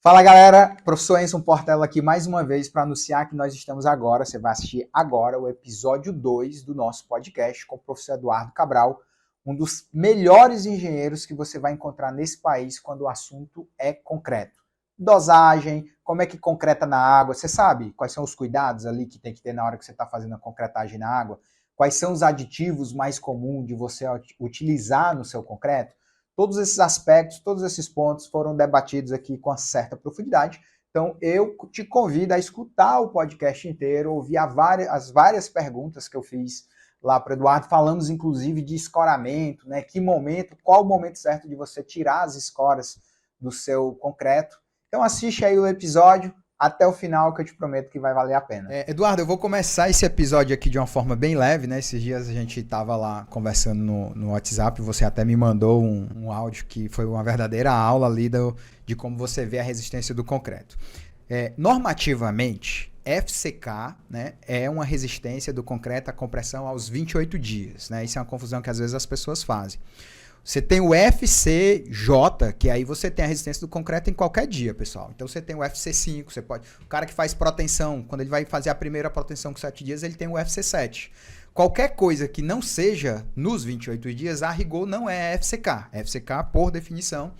Fala galera, professor Enson Portela aqui mais uma vez para anunciar que nós estamos agora, você vai assistir agora o episódio 2 do nosso podcast com o professor Eduardo Cabral, um dos melhores engenheiros que você vai encontrar nesse país quando o assunto é concreto. Dosagem, como é que concreta na água, você sabe quais são os cuidados ali que tem que ter na hora que você está fazendo a concretagem na água? Quais são os aditivos mais comuns de você utilizar no seu concreto? Todos esses aspectos, todos esses pontos foram debatidos aqui com uma certa profundidade. Então, eu te convido a escutar o podcast inteiro, ouvir as várias perguntas que eu fiz lá para o Eduardo. Falamos, inclusive, de escoramento, né? Qual o momento certo de você tirar as escoras do seu concreto. Então, assiste aí o episódio até o final, que eu te prometo que vai valer a pena. Eduardo, eu vou começar esse episódio aqui de uma forma bem leve, né? Esses dias a gente estava lá conversando no WhatsApp, você até me mandou um áudio que foi uma verdadeira aula ali de como você vê a resistência do concreto. Normativamente, FCK, né, é uma resistência do concreto à compressão aos 28 dias, né? Isso é uma confusão que às vezes as pessoas fazem. Você tem o FCJ, que aí você tem a resistência do concreto em qualquer dia, pessoal. Então você tem o FC5, você pode... O cara que faz proteção, quando ele vai fazer a primeira proteção com 7 dias, ele tem o FC7. Qualquer coisa que não seja nos 28 dias, a rigor não é FCK. FCK, por definição,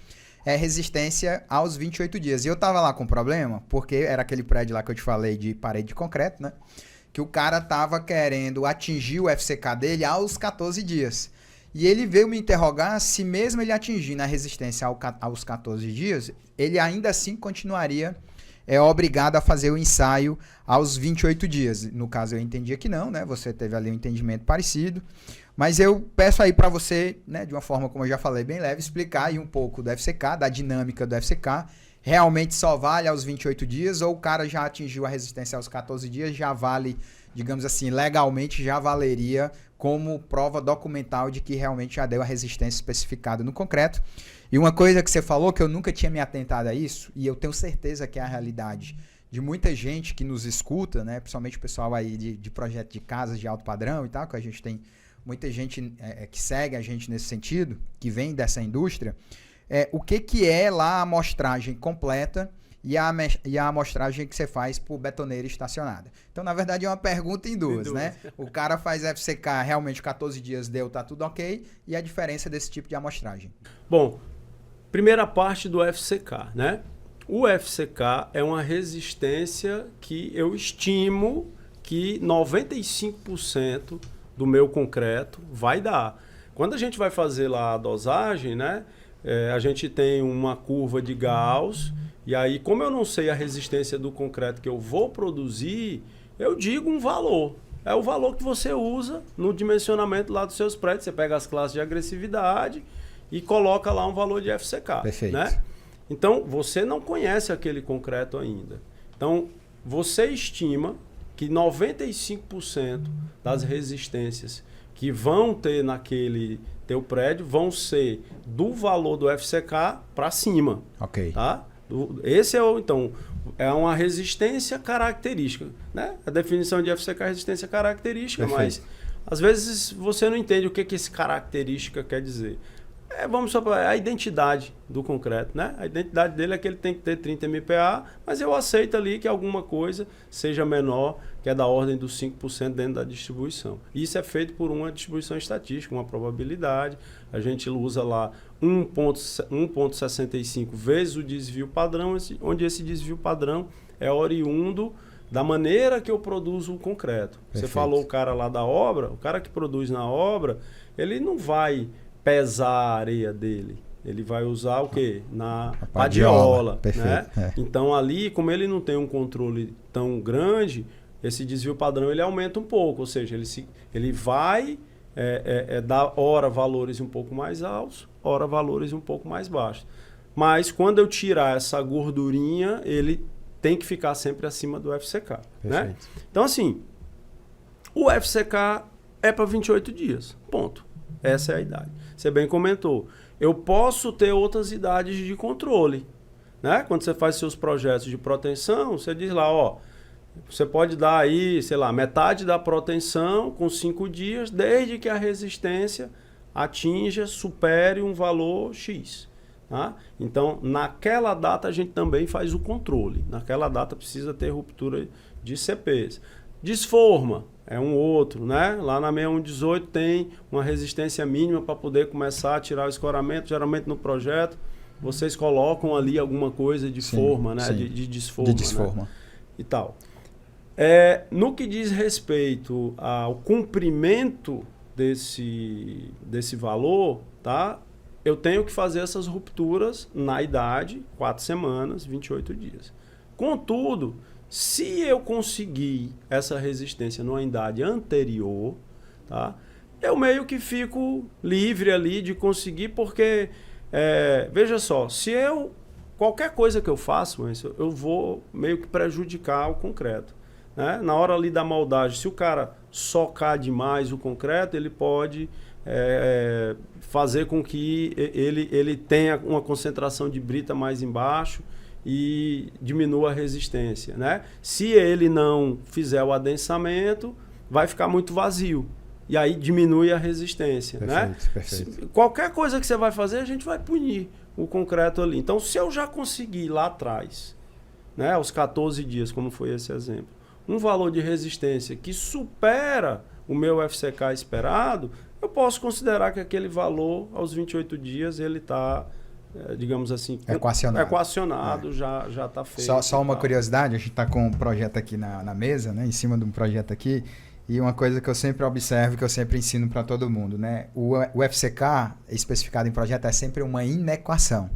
é resistência aos 28 dias. E eu tava lá com problema, porque era aquele prédio lá que eu te falei de parede de concreto, né? Que o cara tava querendo atingir o FCK dele aos 14 dias. E ele veio me interrogar se mesmo ele atingindo a resistência aos 14 dias, ele ainda assim continuaria obrigado a fazer o ensaio aos 28 dias. No caso, eu entendia que não, né? Você teve ali um entendimento parecido. Mas eu peço aí para você, né, de uma forma, como eu já falei, bem leve, explicar aí um pouco do FCK, da dinâmica do FCK. Realmente só vale aos 28 dias ou o cara já atingiu a resistência aos 14 dias, já vale, digamos assim, legalmente já valeria como prova documental de que realmente já deu a resistência especificada no concreto. E uma coisa que você falou que eu nunca tinha me atentado a isso, e eu tenho certeza que é a realidade de muita gente que nos escuta, né, principalmente o pessoal aí de projeto de casas de alto padrão e tal, que a gente tem muita gente que segue a gente nesse sentido, que vem dessa indústria, o que é lá a amostragem completa e a amostragem que você faz por betoneira estacionada. Então, na verdade, é uma pergunta em duas, né? O cara faz FCK, realmente 14 dias deu, tá tudo ok, e a diferença desse tipo de amostragem? Bom, primeira parte do FCK, né? O FCK é uma resistência que eu estimo que 95% do meu concreto vai dar. Quando a gente vai fazer lá a dosagem, né? A gente tem uma curva de Gauss. E aí, como eu não sei a resistência do concreto que eu vou produzir, eu digo um valor. É o valor que você usa no dimensionamento lá dos seus prédios. Você pega as classes de agressividade e coloca lá um valor de FCK. Perfeito. Né? Então, você não conhece aquele concreto ainda. Então, você estima que 95% das resistências que vão ter naquele teu prédio vão ser do valor do FCK para cima. Ok. Tá? Esse é uma resistência característica, né? A definição de FCK é resistência característica, Perfeito. mas às vezes você não entende o que esse característica quer dizer. Vamos só para a identidade do concreto, né? A identidade dele é que ele tem que ter 30 MPa, mas eu aceito ali que alguma coisa seja menor, que é da ordem dos 5% dentro da distribuição. Isso é feito por uma distribuição estatística, uma probabilidade. A gente usa lá 1,65 vezes o desvio padrão, onde esse desvio padrão é oriundo da maneira que eu produzo o concreto. Perfeito. Você falou o cara lá da obra, o cara que produz na obra, ele não vai pesar a areia dele. Ele vai usar o quê? Na padiola. Né? Então ali, como ele não tem um controle tão grande, esse desvio padrão ele aumenta um pouco. Ou seja, ele vai dar ora valores um pouco mais altos, ora valores um pouco mais baixos. Mas quando eu tirar essa gordurinha, ele tem que ficar sempre acima do FCK. Né? Então assim, o FCK é para 28 dias. Ponto. Essa é a idade. Você bem comentou. Eu posso ter outras idades de controle. Né? Quando você faz seus projetos de proteção, você diz lá, ó, você pode dar aí, sei lá, metade da proteção com 5 dias, desde que a resistência atinja, supere um valor X. Tá? Então, naquela data a gente também faz o controle. Naquela data precisa ter ruptura de CPs. Desforma é um outro, né? Lá na 6118 tem uma resistência mínima para poder começar a tirar o escoramento. Geralmente no projeto vocês colocam ali alguma coisa de forma, né? De desforma. De desforma. Né? E tal. No que diz respeito ao cumprimento desse valor, tá? Eu tenho que fazer essas rupturas na idade, 4 semanas, 28 dias. Contudo, se eu conseguir essa resistência numa idade anterior, tá? Eu meio que fico livre ali de conseguir, porque, veja só, qualquer coisa que eu faço, eu vou meio que prejudicar o concreto. Né? Na hora ali da moldagem, se o cara socar demais o concreto, ele pode fazer com que ele tenha uma concentração de brita mais embaixo e diminua a resistência. Né? Se ele não fizer o adensamento, vai ficar muito vazio. E aí diminui a resistência. Perfeito, né? Perfeito. Qualquer coisa que você vai fazer, a gente vai punir o concreto ali. Então, se eu já conseguir lá atrás, né, aos 14 dias, como foi esse exemplo, um valor de resistência que supera o meu FCK esperado, eu posso considerar que aquele valor, aos 28 dias, ele está, digamos assim, equacionado, já está feito. Só uma curiosidade, a gente está com um projeto aqui na mesa, né, em cima de um projeto aqui, e uma coisa que eu sempre observo, que eu sempre ensino para todo mundo, né, o FCK especificado em projeto é sempre uma inequação.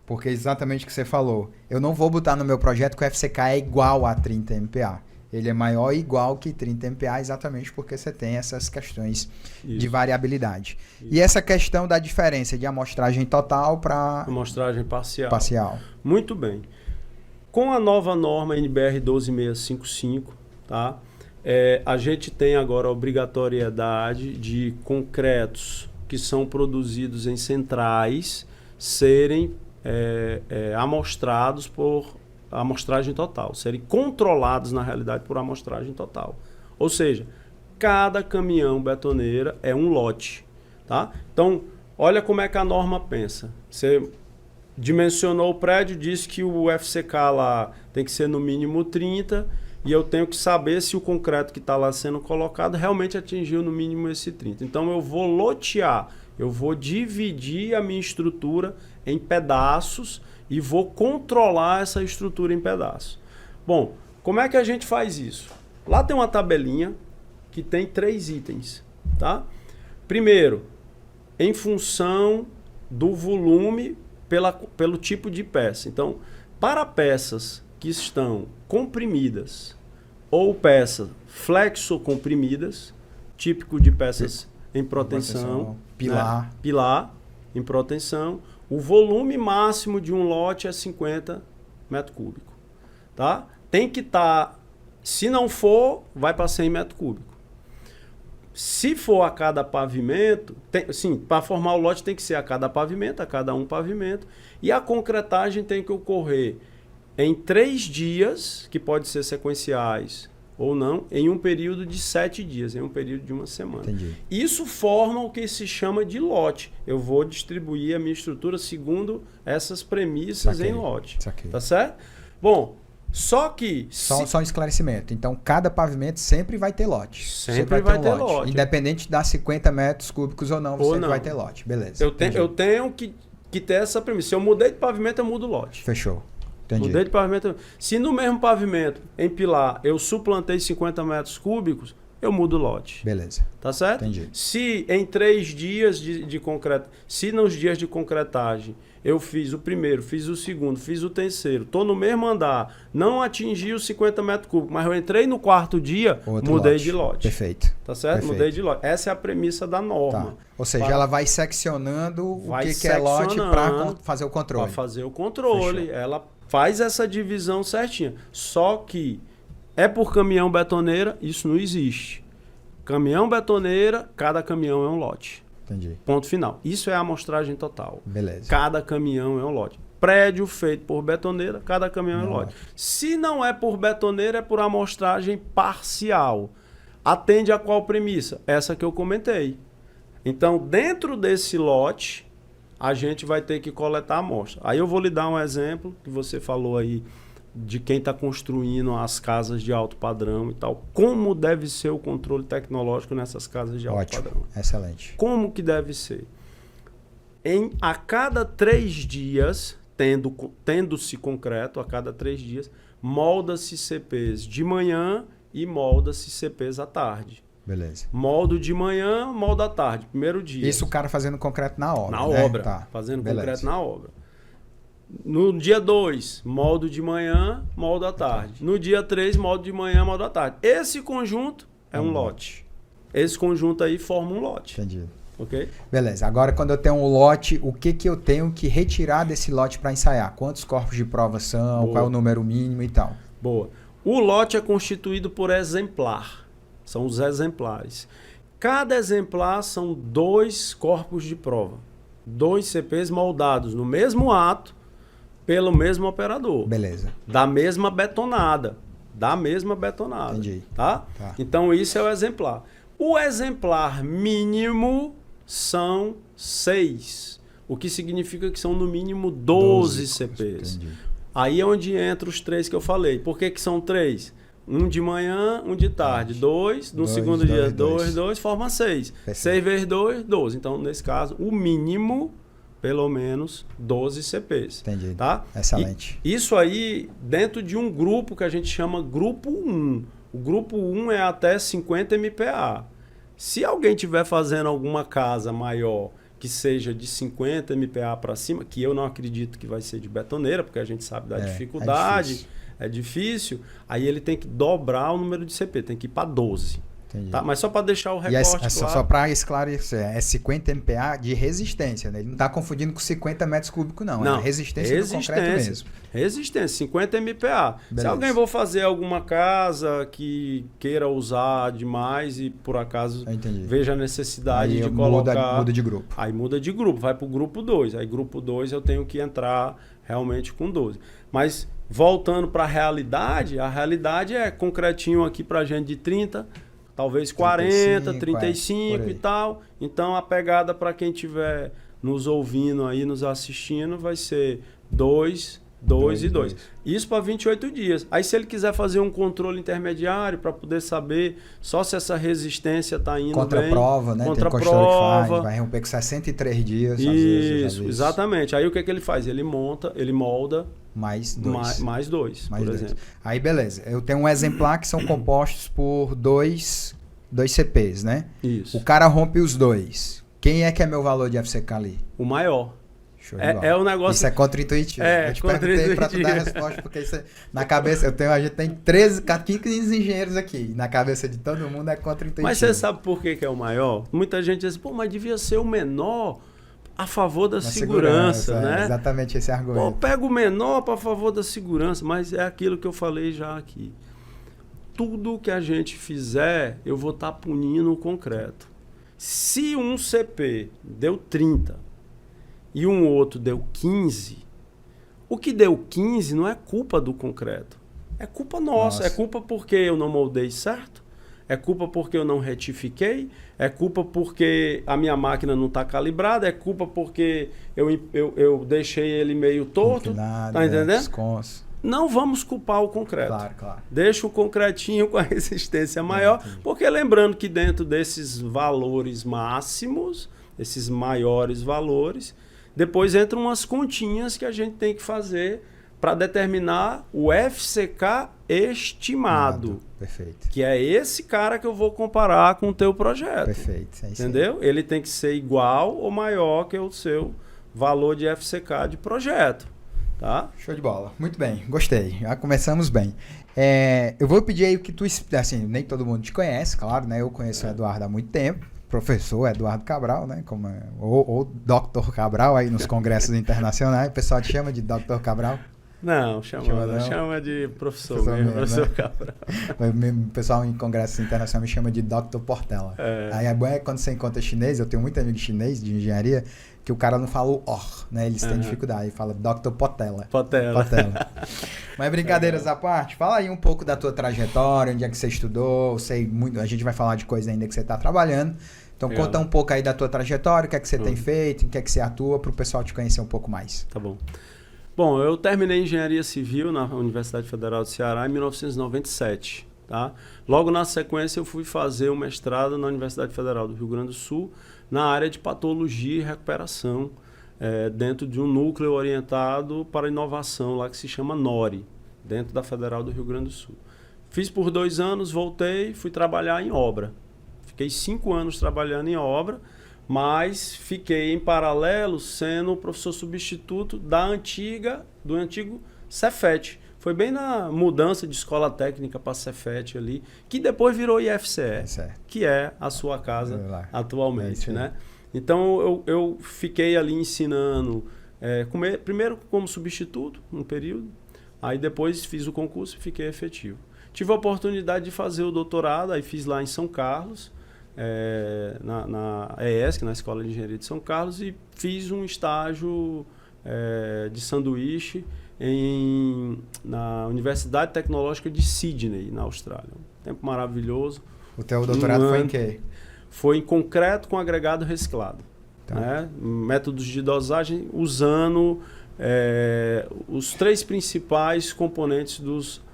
Porque exatamente o que você falou, eu não vou botar no meu projeto que o FCK é igual a 30 MPa. Ele é maior ou igual que 30 MPa exatamente porque você tem essas questões de variabilidade. E essa questão da diferença de amostragem total para amostragem parcial. Muito bem. Com a nova norma NBR 12655, tá? A gente tem agora a obrigatoriedade de concretos que são produzidos em centrais serem amostrados por amostragem total, serem controlados na realidade por amostragem total. Ou seja, cada caminhão betoneira é um lote. Tá? Então, olha como é que a norma pensa. Você dimensionou o prédio, disse que o FCK lá tem que ser no mínimo 30 e eu tenho que saber se o concreto que está lá sendo colocado realmente atingiu no mínimo esse 30. Então, eu vou lotear, eu vou dividir a minha estrutura em pedaços e vou controlar essa estrutura em pedaços. Bom, como é que a gente faz isso? Lá tem uma tabelinha que tem 3 itens. Tá? Primeiro, em função do volume pelo tipo de peça. Então, para peças que estão comprimidas ou peças flexocomprimidas, típico de peças em proteção, pilar, né? Pilar em proteção, o volume máximo de um lote é 50 metros cúbicos. Tá? Tem que estar, se não for, vai para 100 metros cúbicos. Se for a cada pavimento, para formar o lote tem que ser a cada pavimento, a cada um pavimento, e a concretagem tem que ocorrer em 3 dias, que pode ser sequenciais ou não, em um período de 7 dias, em um período de 1 semana. Entendi. Isso forma o que se chama de lote. Eu vou distribuir a minha estrutura segundo essas premissas em lote. Tá certo? Bom, só que... Só um esclarecimento. Então, cada pavimento sempre vai ter lote. Sempre vai ter lote. Independente das 50 metros cúbicos ou não, sempre vai ter lote. Beleza. Eu tenho que ter essa premissa. Se eu mudei de pavimento, eu mudo o lote. Fechou. Entendi. Mudei de pavimento. Se no mesmo pavimento, em pilar, eu suplantei 50 metros cúbicos, eu mudo o lote. Beleza. Tá certo? Entendi. Se em 3 dias de concreto, se nos dias de concretagem eu fiz o primeiro, fiz o segundo, fiz o terceiro, estou no mesmo andar, não atingi os 50 metros cúbicos, mas eu entrei no 4º dia, mudei de lote. Perfeito. Tá certo? Perfeito. Mudei de lote. Essa é a premissa da norma. Tá. Ou seja, ela vai seccionando o que é lote para fazer o controle. Para fazer o controle. Fechou. Ela faz essa divisão certinha. Só que é por caminhão betoneira, isso não existe. Caminhão betoneira, cada caminhão é um lote. Entendi. Ponto final. Isso é a amostragem total. Beleza. Cada caminhão é um lote. Prédio feito por betoneira, cada caminhão é um lote. Se não é por betoneira, é por amostragem parcial. Atende a qual premissa? Essa que eu comentei. Então, dentro desse lote, a gente vai ter que coletar a amostra. Aí eu vou lhe dar um exemplo que você falou aí de quem está construindo as casas de alto padrão e tal. Como deve ser o controle tecnológico nessas casas de alto padrão? Excelente. Como que deve ser? A cada 3 dias, tendo-se concreto, a cada 3 dias, molda-se CPs de manhã e molda-se CPs à tarde. Beleza. Moldo de manhã, moldo à tarde, primeiro dia. Isso o cara fazendo concreto na obra. Na né? obra, tá. Fazendo concreto na obra. No dia 2, moldo de manhã, moldo à tarde. No dia 3, moldo de manhã, moldo à tarde. Esse conjunto é um lote. Esse conjunto aí forma um lote. Entendi. Ok? Beleza. Agora, quando eu tenho um lote, o que eu tenho que retirar desse lote para ensaiar? Quantos corpos de prova são? Boa. Qual é o número mínimo e tal? Boa. O lote é constituído por exemplar. São os exemplares. Cada exemplar são 2 corpos de prova. 2 CPs moldados no mesmo ato, pelo mesmo operador. Beleza. Da mesma betonada. Entendi. Tá? Então, isso é o exemplar. O exemplar mínimo são 6. O que significa que são no mínimo 12 CPs. Entendi. Aí é onde entra os 3 que eu falei. Por que são 3? Um de manhã, um de tarde. 2, no segundo dia, 2, forma 6. 6 vezes 2, 12. Então, nesse caso, o mínimo, pelo menos, 12 CPs. Entendi. Tá? Excelente. E isso aí, dentro de um grupo que a gente chama Grupo 1. O Grupo 1 é até 50 MPa. Se alguém estiver fazendo alguma casa maior que seja de 50 MPa para cima, que eu não acredito que vai ser de betoneira, porque a gente sabe da dificuldade, é difícil, aí ele tem que dobrar o número de CP, tem que ir para 12. Tá? Mas só para deixar o recorte claro. Só para esclarecer, é 50 MPa de resistência, né? Ele não está confundindo com 50 metros cúbicos, não. É resistência do concreto mesmo. Resistência, 50 MPa. Beleza. Se alguém for fazer alguma casa que queira usar demais e por acaso veja a necessidade de colocar... Muda de grupo. Aí muda de grupo, vai para o grupo 2. Aí grupo 2 eu tenho que entrar realmente com 12. Mas voltando para a realidade é concretinho aqui para gente de 30... Talvez 40, 35 e tal. Então, a pegada para quem estiver nos ouvindo aí, nos assistindo, vai ser 2 e 2. Isso para 28 dias. Aí, se ele quiser fazer um controle intermediário para poder saber só se essa resistência está indo contra-prova, né? Contra-prova. Que faz, vai romper com 63 dias. Isso, exatamente. Aí, o que ele faz? Ele molda mais 2. Mais 2, por exemplo. Aí, beleza. Eu tenho um exemplar que são compostos por 2 CPs, né? Isso. O cara rompe os 2. Quem é que é meu valor de FCK ali? O maior. Show de bola. É o negócio... Isso é contra-intuitivo. Eu te perguntei pra tu dar a resposta, porque isso é... na cabeça, a gente tem 15 engenheiros aqui. Na cabeça de todo mundo é contra-intuitivo. Mas você sabe por que é o maior? Muita gente diz, mas devia ser o menor a favor da segurança, né? É exatamente esse argumento. Pega o menor para favor da segurança, mas é aquilo que eu falei já aqui. Tudo que a gente fizer, eu vou estar punindo o concreto. Se um CP deu 30 e um outro deu 15, o que deu 15 não é culpa do concreto. É culpa nossa. É culpa porque eu não moldei certo. É culpa porque eu não retifiquei. É culpa porque a minha máquina não está calibrada. É culpa porque eu deixei ele meio torto. Inclinado, tá entendendo? Desconso. Não vamos culpar o concreto. Claro. Deixa o concretinho com a resistência maior. Porque lembrando que dentro desses valores máximos, esses maiores valores, depois entram umas continhas que a gente tem que fazer para determinar o FCK estimado. Perfeito. Que é esse cara que eu vou comparar com o teu projeto. Perfeito. É isso. Entendeu? Ele tem que ser igual ou maior que o seu valor de FCK de projeto. Tá? Show de bola. Muito bem. Gostei. Já começamos bem. Eu vou pedir aí que tu... Assim, nem todo mundo te conhece, claro, né? Eu conheço o Eduardo há muito tempo. Professor Eduardo Cabral, né? Ou Dr. Cabral aí nos congressos internacionais. O pessoal te chama de Dr. Cabral? Não, chama de professor né? Cabral. O pessoal em congressos internacionais me chama de Dr. Portela. Aí é bom quando você encontra chinês, eu tenho muito amigo chinês de engenharia, que o cara não fala o or, né? Eles têm dificuldade, fala Dr. Portela. Mas brincadeiras à parte, fala aí um pouco da tua trajetória, onde é que você estudou, sei muito, a gente vai falar de coisa ainda que você está trabalhando. Então conta um pouco aí da tua trajetória, o que é que você tem feito, em que é que você atua, para o pessoal te conhecer um pouco mais. Tá bom. Bom, eu terminei Engenharia Civil na Universidade Federal do Ceará em 1997. Tá? Logo na sequência eu fui fazer o mestrado na Universidade Federal do Rio Grande do Sul, na área de patologia e recuperação, dentro de um núcleo orientado para inovação lá que se chama NORI, dentro da Federal do Rio Grande do Sul. Fiz por 2 anos, voltei, fui trabalhar em obra. Fiquei 5 anos trabalhando em obra, mas fiquei em paralelo sendo professor substituto do antigo Cefet. Foi bem na mudança de escola técnica para Cefet ali, que depois virou IFCE, que é a sua casa atualmente, né? Então eu fiquei ali ensinando, primeiro como substituto, um período, aí depois fiz o concurso e fiquei efetivo. Tive a oportunidade de fazer o doutorado, aí fiz lá em São Carlos, na ESC, na Escola de Engenharia de São Carlos, e fiz um estágio de sanduíche na Universidade Tecnológica de Sydney, na Austrália. Um tempo maravilhoso. O teu doutorado foi em quê? Foi em concreto com agregado reciclado. Tá. Né? Métodos de dosagem usando os 3 principais componentes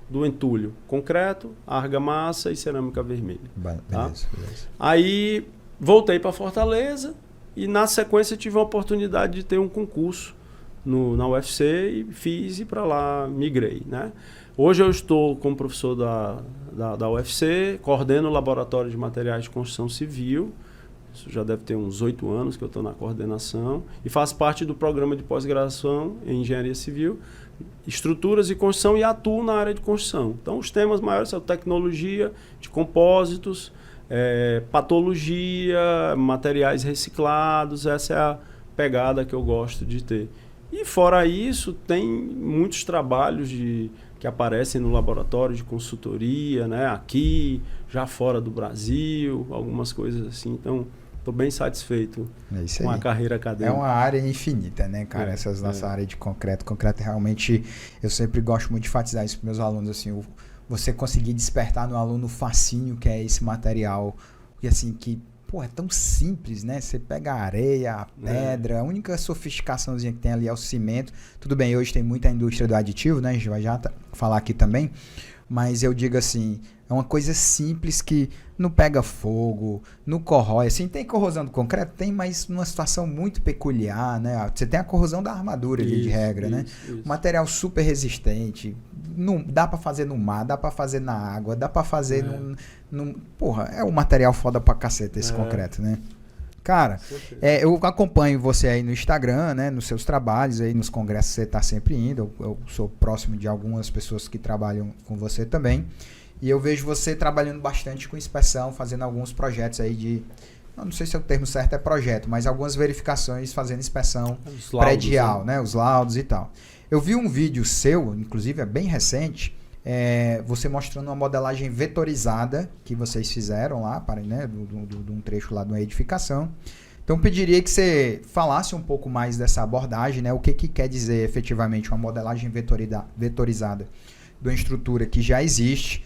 do entulho: concreto, argamassa e cerâmica vermelha. Beleza, tá? beleza. Aí voltei para Fortaleza e na sequência tive a oportunidade de ter um concurso na UFC e fiz e para lá migrei, né? Hoje eu estou como professor da UFC, coordeno o laboratório de materiais de construção civil. Isso já deve ter uns 8 anos que eu estou na coordenação e faço parte do programa de pós-graduação em engenharia civil, estruturas e construção, e atuo na área de construção. Então os temas maiores são tecnologia de compósitos, patologia, materiais reciclados. Essa é a pegada que eu gosto de ter. E fora isso, tem muitos trabalhos que aparecem no laboratório de consultoria, né? Aqui, já fora do Brasil, algumas coisas assim. Então, estou bem satisfeito com a carreira acadêmica. É uma área infinita, né, cara? Nossa área de concreto. Concreto, realmente, eu sempre gosto muito de enfatizar isso para meus alunos, assim, você conseguir despertar no aluno o fascínio que é esse material, e assim, que é tão simples, né? Você pega a areia, a pedra, a única sofisticaçãozinha que tem ali é o cimento. Tudo bem, hoje tem muita indústria do aditivo, né? A gente vai já falar aqui também. Mas eu digo assim, é uma coisa simples que não pega fogo, não corrói. Assim, tem corrosão do concreto? Tem, mas numa situação muito peculiar, né? Você tem a corrosão da armadura ali, de regra, né? Isso. Material super resistente. Não, dá para fazer no mar, dá para fazer na água, dá para fazer Porra, é um material foda pra caceta esse concreto, né? Cara, eu acompanho você aí no Instagram, né? Nos seus trabalhos aí, nos congressos você tá sempre indo. Eu sou próximo de algumas pessoas que trabalham com você também. E eu vejo você trabalhando bastante com inspeção, fazendo alguns projetos aí eu não sei se o termo certo é projeto, mas algumas verificações fazendo inspeção predial, né? Os laudos e tal. Eu vi um vídeo seu, inclusive é bem recente, você mostrando uma modelagem vetorizada que vocês fizeram lá, né, de um trecho lá de uma edificação. Então eu pediria que você falasse um pouco mais dessa abordagem, né, o que quer dizer efetivamente uma modelagem vetorizada de uma estrutura que já existe.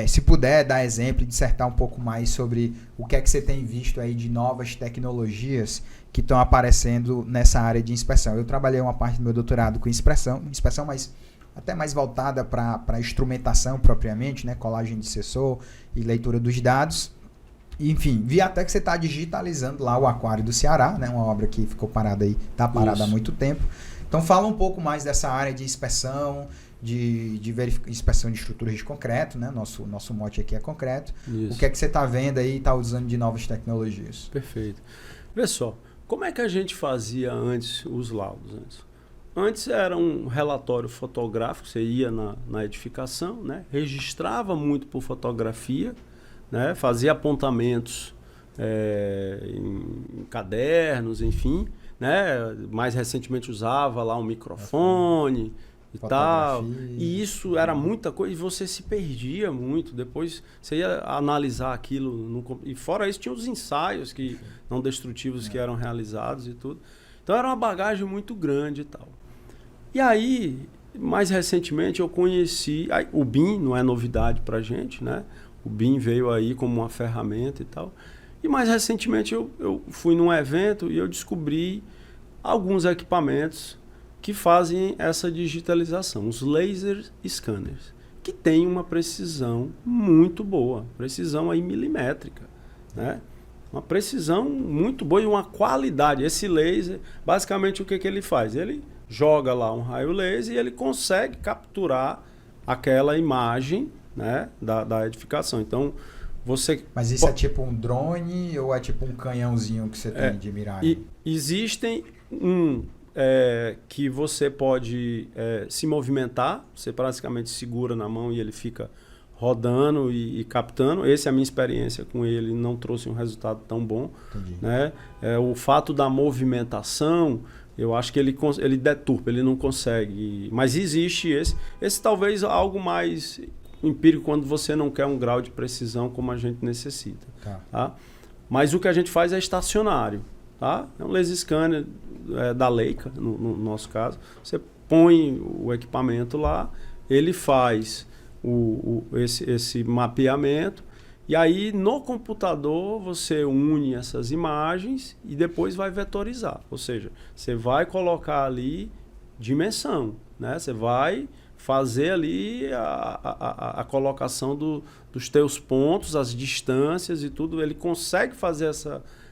Se puder dar exemplo e dissertar um pouco mais sobre o que é que você tem visto aí de novas tecnologias que estão aparecendo nessa área de inspeção. Eu trabalhei uma parte do meu doutorado com inspeção, mas até mais voltada para instrumentação propriamente, né? Colagem de sensor e leitura dos dados. Enfim, vi até que você está digitalizando lá o Aquário do Ceará, né? Uma obra que ficou parada aí, está parada há muito tempo. Então fala um pouco mais dessa área de inspeção, de inspeção de estruturas de concreto, né? Nosso mote aqui é concreto. Isso. O que é que você está vendo aí e está usando de novas tecnologias? Perfeito. Vê só, como é que a gente fazia antes os laudos? Antes era um relatório fotográfico, você ia na edificação, né? Registrava muito por fotografia, né? Fazia apontamentos em cadernos, enfim, né? Mais recentemente usava lá um microfone e tal. E isso era muita coisa e você se perdia muito. Depois você ia analisar aquilo. E fora isso tinha os ensaios não destrutivos que eram realizados e tudo. Então era uma bagagem muito grande e tal. E aí, mais recentemente, eu conheci... o BIM não é novidade pra gente, né? O BIM veio aí como uma ferramenta e tal. E mais recentemente eu fui num evento e eu descobri alguns equipamentos que fazem essa digitalização, os laser scanners, que tem uma precisão muito boa, precisão aí milimétrica, né? Uma precisão muito boa e uma qualidade. Esse laser, basicamente o que ele faz? Ele joga lá um raio laser e ele consegue capturar aquela imagem, né, da edificação. Então, você... Mas isso é tipo um drone ou é tipo um canhãozinho que você tem de miragem? Existem que você pode se movimentar, você praticamente segura na mão e ele fica rodando e captando. Essa é a minha experiência com ele, não trouxe um resultado tão bom. Né? O fato da movimentação, eu acho que ele deturpa, ele não consegue. Mas existe esse talvez algo mais empírico quando você não quer um grau de precisão como a gente necessita. Tá? Mas o que a gente faz é estacionário. Tá? É um laser scanner da Leica, no nosso caso. Você põe o equipamento lá, ele faz esse mapeamento, e aí no computador você une essas imagens e depois vai vetorizar. Ou seja, você vai colocar ali dimensão, né? Você vai fazer ali a colocação dos teus pontos, as distâncias e tudo. Ele consegue fazer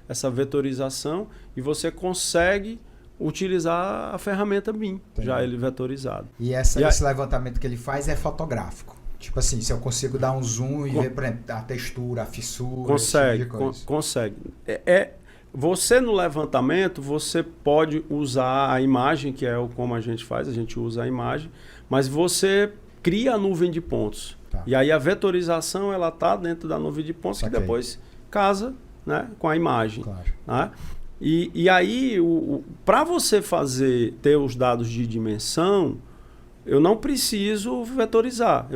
essa vetorização e você consegue utilizar a ferramenta BIM, já ele vetorizado. E esse levantamento que ele faz é fotográfico? Tipo assim, se eu consigo dar um zoom e ver, por exemplo, a textura, a fissura, consegue, esse tipo de coisa. Consegue. Você no levantamento, você pode usar a imagem, que é como a gente faz, a gente usa a imagem, mas você cria a nuvem de pontos. Tá. E aí a vetorização, ela está dentro da nuvem de pontos, que depois casa, né, com a imagem. Claro. Né? E aí, para você ter os dados de dimensão, eu não preciso vetorizar.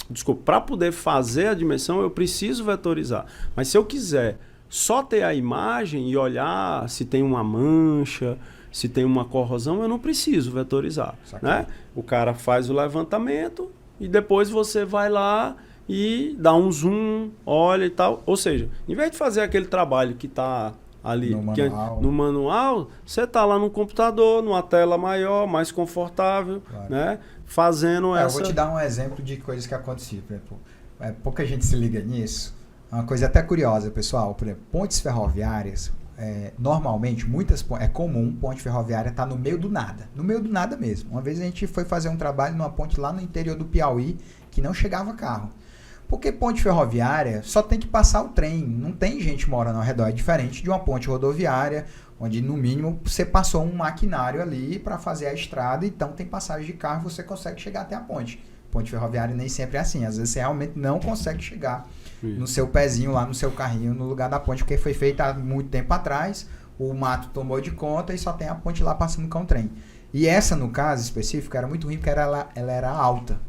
Desculpa, para poder fazer a dimensão, eu preciso vetorizar. Mas se eu quiser só ter a imagem e olhar se tem uma mancha, se tem uma corrosão, eu não preciso vetorizar. Né? O cara faz o levantamento e depois você vai lá e dá um zoom, olha e tal. Ou seja, em vez de fazer aquele trabalho que está ali no manual, você está lá no computador, numa tela maior, mais confortável, claro, né? Fazendo essa... Eu vou te dar um exemplo de coisas que aconteciam. Por exemplo, pouca gente se liga nisso. Uma coisa até curiosa, pessoal. Por exemplo, pontes ferroviárias, normalmente, é comum ponte ferroviária estar no meio do nada. No meio do nada mesmo. Uma vez a gente foi fazer um trabalho numa ponte lá no interior do Piauí, que não chegava carro. Porque ponte ferroviária só tem que passar o trem, não tem gente morando ao redor. É diferente de uma ponte rodoviária, onde no mínimo você passou um maquinário ali para fazer a estrada, então tem passagem de carro, você consegue chegar até a ponte. Ponte ferroviária nem sempre é assim, às vezes você realmente não consegue chegar no seu pezinho lá, no seu carrinho, no lugar da ponte, porque foi feita há muito tempo atrás, o mato tomou de conta e só tem a ponte lá passando com o trem. E essa, no caso específico, era muito ruim porque ela era alta.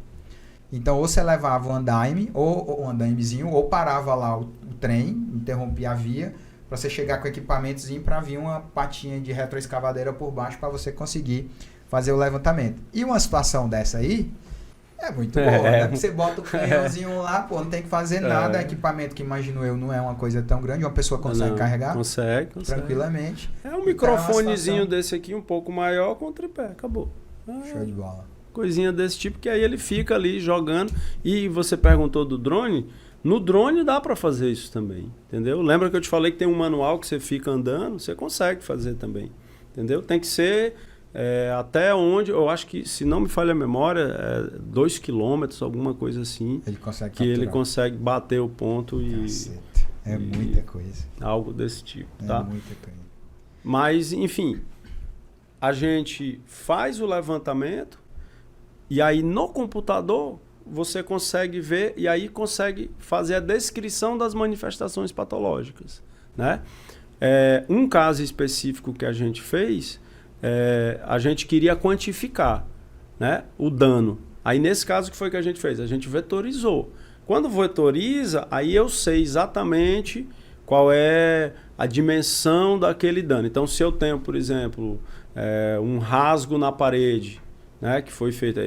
Então, ou você levava um andaime, ou um andaimezinho, ou parava lá o trem, interrompia a via, para você chegar com o equipamentozinho para vir uma patinha de retroescavadeira por baixo para você conseguir fazer o levantamento. E uma situação dessa aí é muito boa, né? Porque você bota o canhãozinho lá, pô, não tem que fazer nada, equipamento que, imagino eu, não é uma coisa tão grande, uma pessoa consegue carregar consegue tranquilamente. É um microfonezinho desse aqui, um pouco maior, com tripé, acabou. Show de bola. Coisinha desse tipo, que aí ele fica ali jogando. E você perguntou do drone, no drone dá para fazer isso também, entendeu? Lembra que eu te falei que tem um manual que você fica andando, você consegue fazer também, entendeu? Tem que ser até onde, eu acho que, se não me falha a memória, 2 quilômetros, alguma coisa assim, ele consegue que capturar. Ele consegue bater o ponto muita coisa. Algo desse tipo, tá? Muita coisa. Mas, enfim, a gente faz o levantamento e aí no computador você consegue ver e aí consegue fazer a descrição das manifestações patológicas, né? Um caso específico que a gente fez, a gente queria quantificar, né, o dano. Aí nesse caso, o que foi que a gente fez? A gente vetorizou. Quando vetoriza, aí eu sei exatamente qual é a dimensão daquele dano. Então, se eu tenho, por exemplo, um rasgo na parede, né, que foi feito.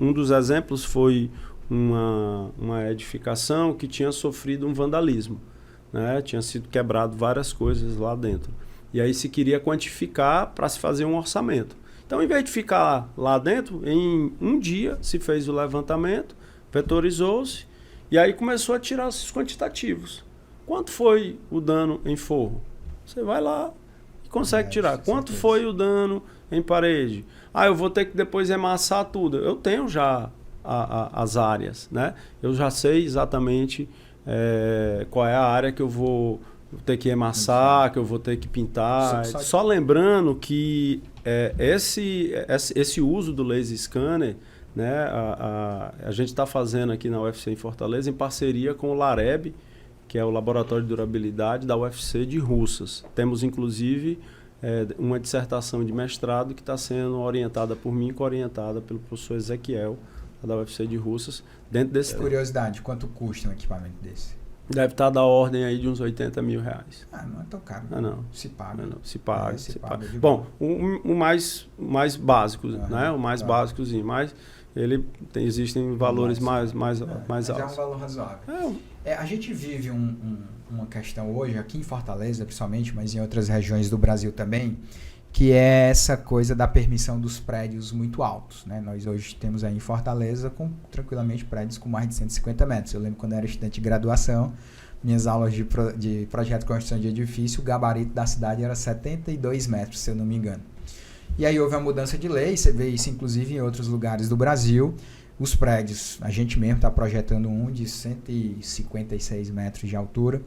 Um dos exemplos foi uma edificação que tinha sofrido um vandalismo, né? Tinha sido quebrado várias coisas lá dentro. E aí se queria quantificar para se fazer um orçamento. Então, em vez de ficar lá dentro, em um dia se fez o levantamento, vetorizou-se, e aí começou a tirar esses quantitativos. Quanto foi o dano em forro? Você vai lá e consegue tirar. Quanto foi o dano em parede? Eu vou ter que depois emassar tudo. Eu tenho já as áreas, né? Eu já sei exatamente qual é a área que eu vou ter que emassar, que eu vou ter que pintar. Só lembrando que esse uso do laser scanner, né, a gente está fazendo aqui na UFC em Fortaleza em parceria com o LAREB, que é o Laboratório de Durabilidade da UFC de Russas. Temos, inclusive, uma dissertação de mestrado que está sendo orientada por mim, co-orientada pelo professor Ezequiel, da UFC de Russas, dentro desse... Curiosidade, quanto custa um equipamento desse? Deve estar da ordem aí de uns 80 mil reais. Não é tão caro. Não. Se paga. Não. Se paga. Bom, o mais básico, né? O mais básicozinho, mas existem valores mais altos. É um valor razoável. A gente vive uma questão hoje, aqui em Fortaleza principalmente, mas em outras regiões do Brasil também, que é essa coisa da permissão dos prédios muito altos, né? Nós hoje temos aí em Fortaleza tranquilamente prédios com mais de 150 metros. Eu lembro quando eu era estudante de graduação, minhas aulas de projeto de construção de edifício, o gabarito da cidade era 72 metros, se eu não me engano. E aí houve a mudança de lei, você vê isso inclusive em outros lugares do Brasil. Os prédios, a gente mesmo está projetando um de 156 metros de altura.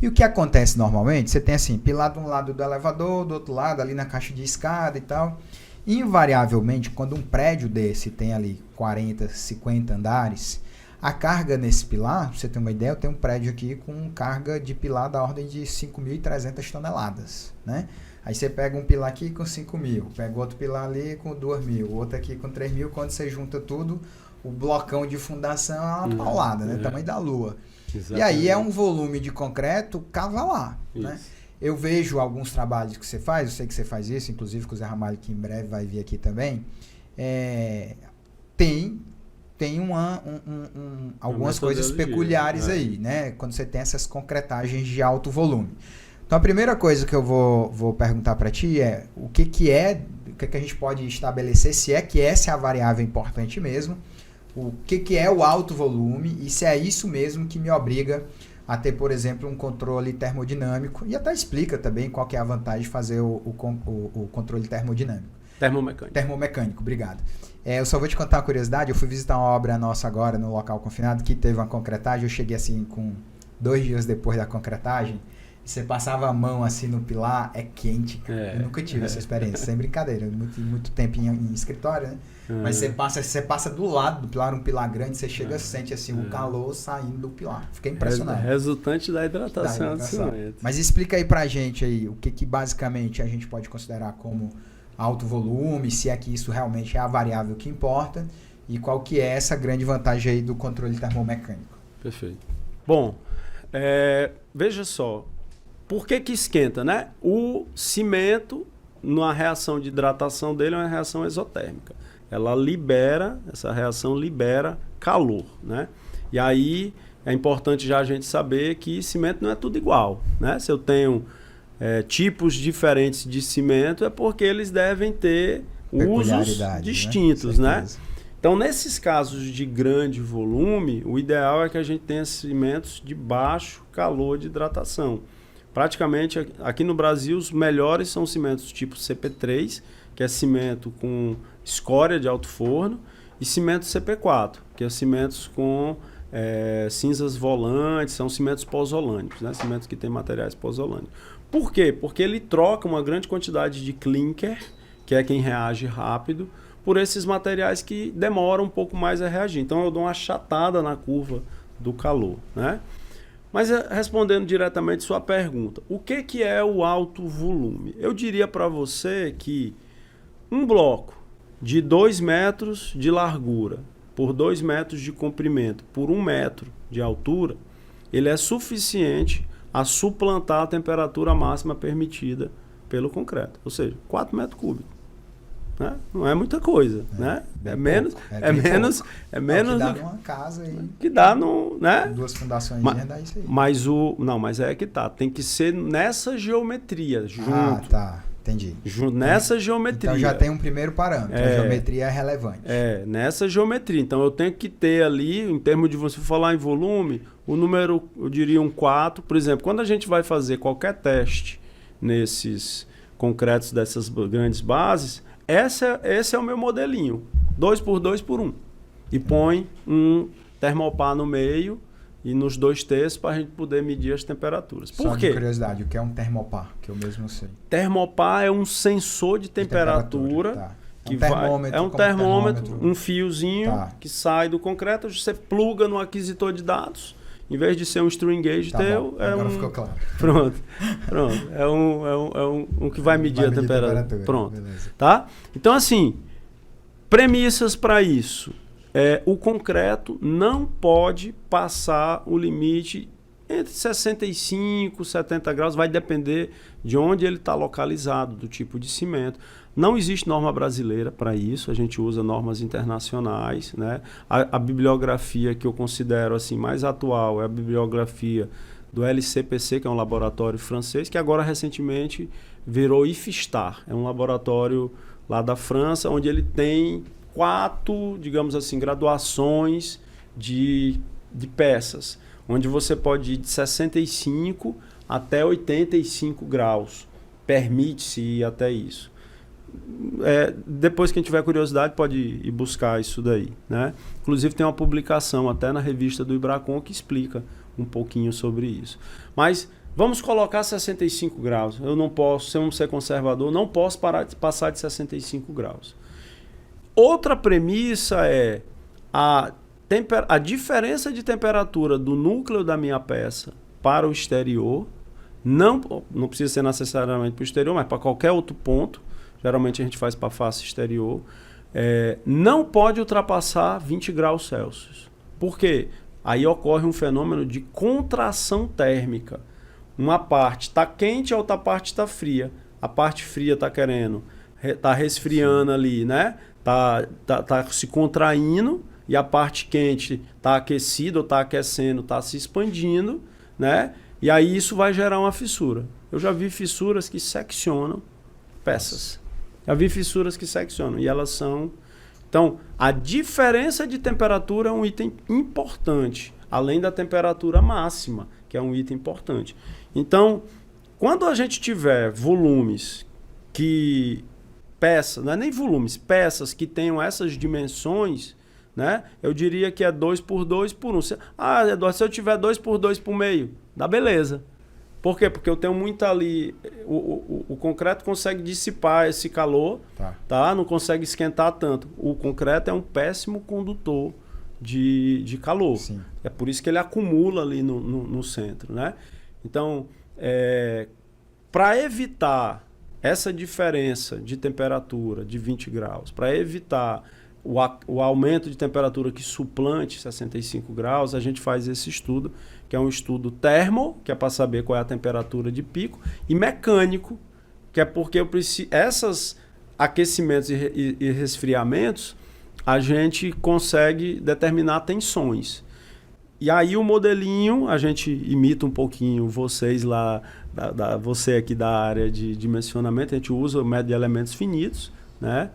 E o que acontece normalmente, você tem assim, pilar de um lado do elevador, do outro lado ali na caixa de escada e tal. Invariavelmente, quando um prédio desse tem ali 40, 50 andares, a carga nesse pilar, pra você ter uma ideia, eu tenho um prédio aqui com carga de pilar da ordem de 5.300 toneladas, né? Aí você pega um pilar aqui com 5.000, pega outro pilar ali com 2.000, outro aqui com 3.000, quando você junta tudo, o blocão de fundação é uma paulada, né? Tamanho da lua. Exatamente. E aí é um volume de concreto cavalar, né? Eu vejo alguns trabalhos que você faz, eu sei que você faz isso, inclusive com o Zé Ramalho, que em breve vai vir aqui também, tem algumas coisas peculiares aí, né? Quando você tem essas concretagens de alto volume. Então a primeira coisa que eu vou perguntar para ti é o que a gente pode estabelecer, se é que essa é a variável importante mesmo, o que é o alto volume e se é isso mesmo que me obriga a ter, por exemplo, um controle termodinâmico, e até explica também qual que é a vantagem de fazer o controle termodinâmico. Termomecânico, obrigado. Eu só vou te contar uma curiosidade, eu fui visitar uma obra nossa agora no local confinado que teve uma concretagem, eu cheguei assim com 2 dias depois da concretagem, você passava a mão assim no pilar, é quente, cara. Eu nunca tive essa experiência, sem brincadeira, muito tempo em escritório, né? Mas você passa do lado do pilar, um pilar grande, você chega, sente assim o calor saindo do pilar. Fiquei impressionado. Resultante da hidratação. Mas explica aí pra gente aí, o que basicamente a gente pode considerar como alto volume, se é que isso realmente é a variável que importa, e qual que é essa grande vantagem aí do controle termomecânico. Perfeito. Bom, veja só, por que esquenta, né? O cimento, na reação de hidratação dele, é uma reação exotérmica. Essa reação libera calor, né? E aí é importante já a gente saber que cimento não é tudo igual, né? Se eu tenho tipos diferentes de cimento, é porque eles devem ter usos distintos, né? Então, nesses casos de grande volume, o ideal é que a gente tenha cimentos de baixo calor de hidratação. Praticamente, aqui no Brasil, os melhores são cimentos tipo CP3, que é cimento com escória de alto forno, e cimento CP4, que é cimentos com cinzas volantes, são cimentos pozolânicos, né? Cimentos que têm materiais pozolânicos. Por quê? Porque ele troca uma grande quantidade de clinker, que é quem reage rápido, por esses materiais que demoram um pouco mais a reagir. Então eu dou uma achatada na curva do calor, né? Mas respondendo diretamente sua pergunta, o que é o alto volume? Eu diria para você que um bloco de 2 metros de largura por 2 metros de comprimento por 1 metro de altura, ele é suficiente a suplantar a temperatura máxima permitida pelo concreto, ou seja, 4 metros cúbicos. né? Não é muita coisa, né? É menos, é menos que dá numa casa aí. Que dá no, né? 2 fundações dá isso aí. Mas é que tá, tem que ser nessa geometria junto. Ah, tá. Entendi. Nessa geometria. Então já tem um primeiro parâmetro. A geometria é relevante. Nessa geometria. Então eu tenho que ter ali, em termos de você falar em volume, o número, eu diria um 4. Por exemplo, quando a gente vai fazer qualquer teste nesses concretos dessas grandes bases, esse é o meu modelinho. 2 por 2 por 1. E põe um termopar no meio e nos 2 terços para a gente poder medir as temperaturas. Por quê? Só de curiosidade, o que é um termopar? Que eu mesmo sei. Termopar é um sensor de temperatura. Tá. Que é um termômetro, um fiozinho que sai do concreto, você pluga no aquisitor de dados. Em vez de ser um string gauge teu, agora ficou claro. Pronto. É um que vai medir a temperatura. Pronto. Beleza. Tá? Então, assim, premissas para isso. O concreto não pode passar o limite entre 65 e 70 graus, vai depender de onde ele está localizado, do tipo de cimento. Não existe norma brasileira para isso, a gente usa normas internacionais, né? A bibliografia que eu considero assim, mais atual é a bibliografia do LCPC, que é um laboratório francês, que agora recentemente virou IFSTAR, é um laboratório lá da França, onde ele tem 4, digamos assim, graduações de peças, onde você pode ir de 65 até 85 graus. Permite-se ir até isso. Depois, quem tiver curiosidade, pode ir buscar isso daí, né? Inclusive, tem uma publicação até na revista do Ibracon que explica um pouquinho sobre isso. Mas vamos colocar 65 graus. Eu não posso, se eu não ser conservador, não posso passar de 65 graus. Outra premissa é a diferença de temperatura do núcleo da minha peça para o exterior, não precisa ser necessariamente para o exterior, mas para qualquer outro ponto, geralmente a gente faz para a face exterior, não pode ultrapassar 20 graus Celsius. Por quê? Aí ocorre um fenômeno de contração térmica. Uma parte está quente, a outra parte está fria. A parte fria está resfriando ali, né? Tá se contraindo, e a parte quente está aquecida ou está aquecendo, está se expandindo, né? E aí isso vai gerar uma fissura. Eu já vi fissuras que seccionam peças. Já vi fissuras que seccionam e elas são... Então, a diferença de temperatura é um item importante, além da temperatura máxima, que é um item importante. Então, quando a gente tiver volumes que... Peças, não é nem volumes, peças que tenham essas dimensões, né? Eu diria que é 2 por 2 por 1. Eduardo, se eu tiver 2 por 2 por meio, dá beleza. Por quê? Porque eu tenho muito ali... O concreto consegue dissipar esse calor, tá? Não consegue esquentar tanto. O concreto é um péssimo condutor de calor. Sim. É por isso que ele acumula ali no centro, né? Então, para evitar essa diferença de temperatura de 20 graus, para evitar o aumento de temperatura que suplante 65 graus, a gente faz esse estudo, que é um estudo termo, que é para saber qual é a temperatura de pico, e mecânico, que é porque eu preciso, esses aquecimentos e resfriamentos, a gente consegue determinar tensões. E aí o modelinho, a gente imita um pouquinho vocês lá, você aqui da área de dimensionamento, a gente usa o método de elementos finitos, né?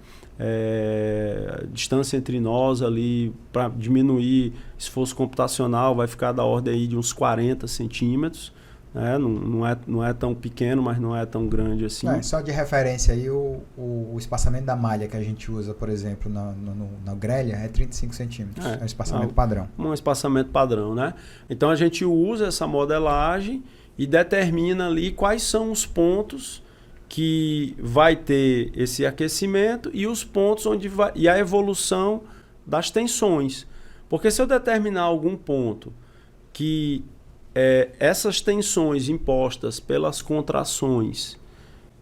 Distância entre nós ali, para diminuir esforço computacional, vai ficar da ordem aí de uns 40 centímetros. Né? Não é tão pequeno, mas não é tão grande assim. Só de referência aí, o espaçamento da malha que a gente usa, por exemplo, na grelha é 35 centímetros. É um espaçamento padrão. Um espaçamento padrão, né? Então a gente usa essa modelagem e determina ali quais são os pontos que vai ter esse aquecimento e os pontos onde vai... E a evolução das tensões. Porque se eu determinar algum ponto que essas tensões impostas pelas contrações,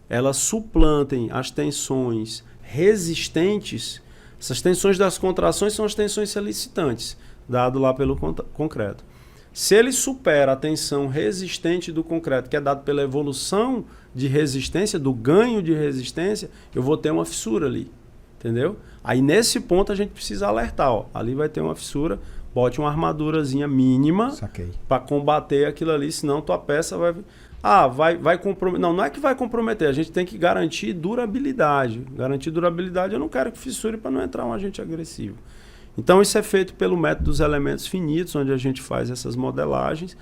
elas suplantem as tensões resistentes, essas tensões das contrações são as tensões solicitantes, dado lá pelo concreto. Se ele supera a tensão resistente do concreto, que é dado pela evolução de resistência, do ganho de resistência, eu vou ter uma fissura ali. entendeu? Aí nesse ponto a gente precisa alertar, ó, ali vai ter uma fissura, bote uma armadurazinha mínima para combater aquilo ali, senão tua peça vai comprometer. Não é que vai comprometer, a gente tem que garantir durabilidade. Garantir durabilidade, eu não quero que fissure para não entrar um agente agressivo. Então isso é feito pelo método dos elementos finitos, onde a gente faz essas modelagens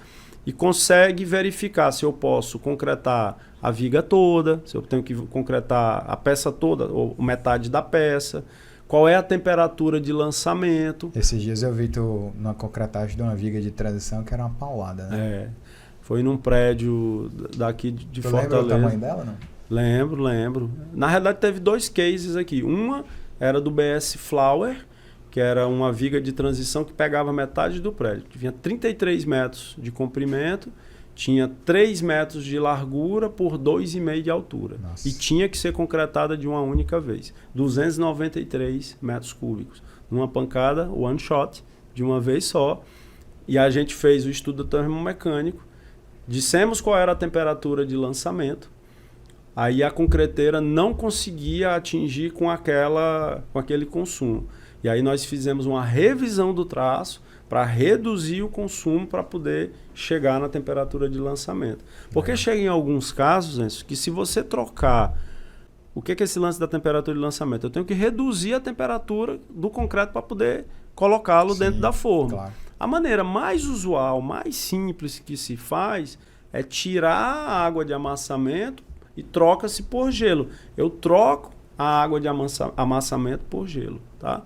e consegue verificar se eu posso concretar a viga toda, se eu tenho que concretar a peça toda, ou metade da peça, qual é a temperatura de lançamento. Esses dias eu vi tu numa concretagem de uma viga de transição que era uma paulada, né? Foi num prédio daqui de Fortaleza. Lembra o tamanho dela, não? Lembro. Na realidade teve 2 cases aqui. Uma era do BS Flower, que era uma viga de transição que pegava metade do prédio. Tinha 33 metros de comprimento, tinha 3 metros de largura por 2,5 de altura. Nossa. E tinha que ser concretada de uma única vez. 293 metros cúbicos. Numa pancada, one shot, de uma vez só. E a gente fez o estudo termomecânico, dissemos qual era a temperatura de lançamento, aí a concreteira não conseguia atingir com aquele consumo. E aí nós fizemos uma revisão do traço para reduzir o consumo para poder chegar na temperatura de lançamento. Porque chega em alguns casos, Enzo, que se você trocar... O que é esse lance da temperatura de lançamento? Eu tenho que reduzir a temperatura do concreto para poder colocá-lo dentro da forma. Claro. A maneira mais usual, mais simples que se faz é tirar a água de amassamento e troca-se por gelo. Eu troco a água de amassamento por gelo, tá?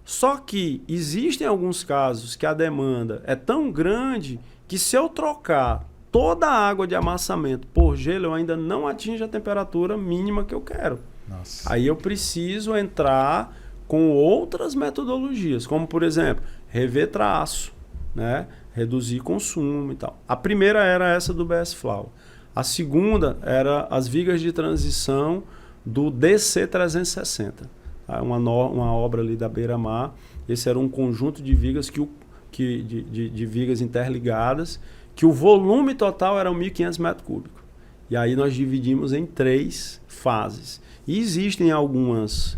Só que existem alguns casos que a demanda é tão grande que se eu trocar toda a água de amassamento por gelo, eu ainda não atinjo a temperatura mínima que eu quero. Nossa. Aí eu preciso entrar com outras metodologias, como por exemplo, rever traço, né? Reduzir consumo e tal. A primeira era essa do BS Flow. A segunda era as vigas de transição do DC360. Uma obra ali da Beira-Mar. Esse era um conjunto de vigas de vigas interligadas, que o volume total era 1.500 metros cúbicos. E aí nós dividimos em 3 fases. E existem algumas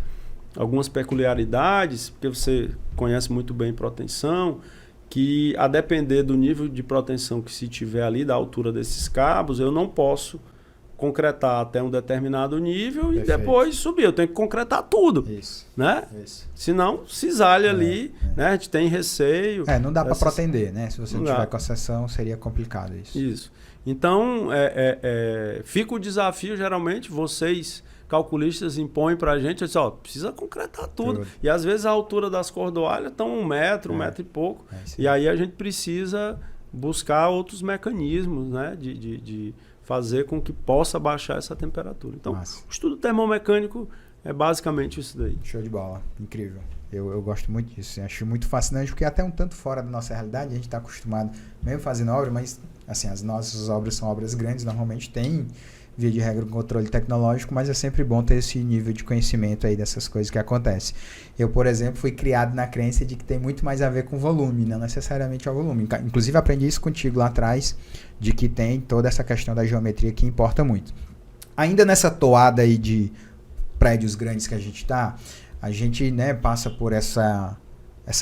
peculiaridades, porque você conhece muito bem proteção, que a depender do nível de proteção que se tiver ali, da altura desses cabos, eu não posso concretar até um determinado nível. Perfeito. E depois subir. Eu tenho que concretar tudo. Isso. Né? Isso. Senão, cisalha ali, né? A gente tem receio. Não dá para pretender, né? Se você não tiver concessão, seria complicado isso. Isso. Então, fica o desafio, geralmente, vocês, calculistas, impõem para a gente, precisa concretar tudo. E às vezes a altura das cordoalhas estão 1 metro, 1 metro e pouco. E aí a gente precisa buscar outros mecanismos, né? De fazer com que possa baixar essa temperatura. Então, o estudo termomecânico é basicamente isso daí. Show de bola. Incrível. Eu gosto muito disso. Acho muito fascinante, porque é até um tanto fora da nossa realidade. A gente está acostumado, mesmo fazendo obra, mas assim, as nossas obras são obras grandes, normalmente tem, via de regra, um controle tecnológico, mas é sempre bom ter esse nível de conhecimento aí dessas coisas que acontecem. Eu, por exemplo, fui criado na crença de que tem muito mais a ver com volume, não necessariamente ao volume. Inclusive, aprendi isso contigo lá atrás, de que tem toda essa questão da geometria que importa muito. Ainda nessa toada aí de prédios grandes que a gente, né, passa por essa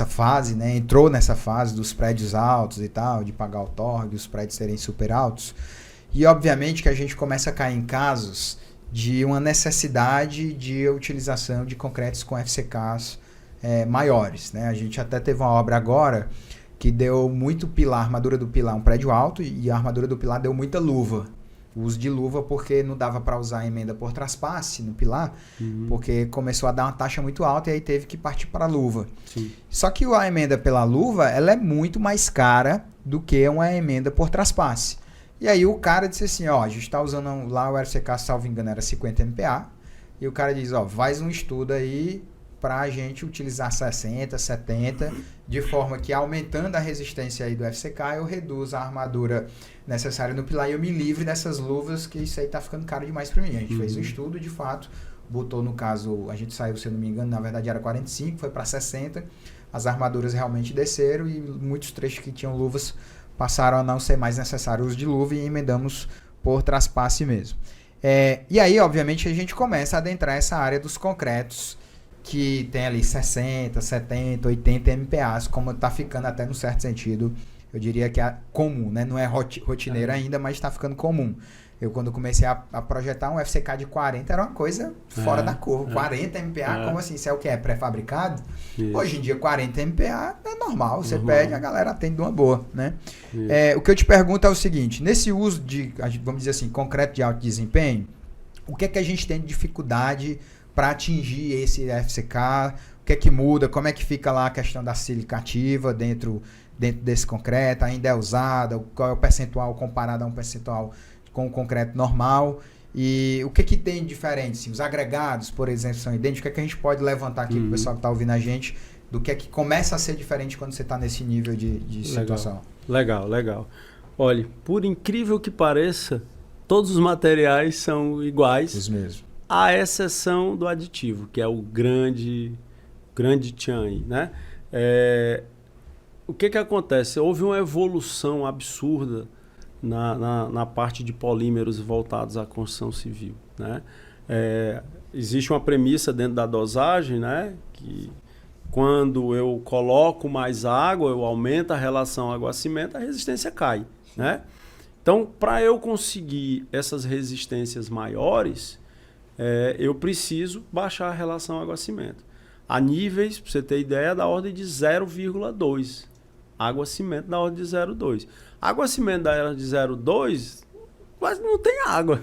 fase, né, entrou nessa fase dos prédios altos e tal, de pagar outorga, os prédios serem super altos. E obviamente que a gente começa a cair em casos de uma necessidade de utilização de concretos com FCKs maiores, né? A gente até teve uma obra agora que deu muito pilar, a armadura do pilar, um prédio alto, e a armadura do pilar deu muita luva. O uso de luva porque não dava para usar a emenda por traspasse no pilar, porque começou a dar uma taxa muito alta e aí teve que partir para a luva. Sim. Só que a emenda pela luva, ela é muito mais cara do que uma emenda por traspasse. E aí o cara disse assim, a gente está usando lá o FCK, salvo engano, era 50 MPa, e o cara diz, faz um estudo aí para a gente utilizar 60, 70, de forma que aumentando a resistência aí do FCK, eu reduzo a armadura necessária no pilar e eu me livre dessas luvas, que isso aí tá ficando caro demais para mim. A gente fez o estudo, de fato, botou no caso, a gente saiu, se eu não me engano, na verdade era 45, foi para 60, as armaduras realmente desceram e muitos trechos que tinham luvas passaram a não ser mais necessário o uso de luva e emendamos por traspasse mesmo. E aí, obviamente, a gente começa a adentrar essa área dos concretos que tem ali 60, 70, 80 MPAs, como está ficando até no certo sentido, eu diria que é comum, né? Não é rotineiro ainda, mas está ficando comum. Eu, quando comecei a projetar um FCK de 40, era uma coisa fora da curva. 40 MPa, como assim? Isso é o que? É pré-fabricado? Hoje em dia, 40 MPa é normal. Você pede, a galera atende de uma boa, né? O que eu te pergunto é o seguinte. Nesse uso de, vamos dizer assim, concreto de alto desempenho, o que é que a gente tem de dificuldade para atingir esse FCK? O que é que muda? Como é que fica lá a questão da silicativa dentro desse concreto? Ainda é usada? Qual é o percentual comparado a um percentual com o concreto normal? E o que tem de diferente? Assim, os agregados, por exemplo, são idênticos. O que é que a gente pode levantar aqui para o pessoal que está ouvindo a gente, do que é que começa a ser diferente quando você está nesse nível de situação? Legal. Olha, por incrível que pareça, todos os materiais são iguais. Os mesmos. À exceção do aditivo, que é o grande tchan aí, né? O que acontece? Houve uma evolução absurda na parte de polímeros voltados à construção civil, né? Existe uma premissa dentro da dosagem, né? Que quando eu coloco mais água, eu aumento a relação água-cimento, a resistência cai, né? Então, para eu conseguir essas resistências maiores, eu preciso baixar a relação água-cimento. A níveis, para você ter ideia, da ordem de 0,2. Água-cimento da ordem de 0,2. Água-cimento da ordem de 0,2, quase não tem água.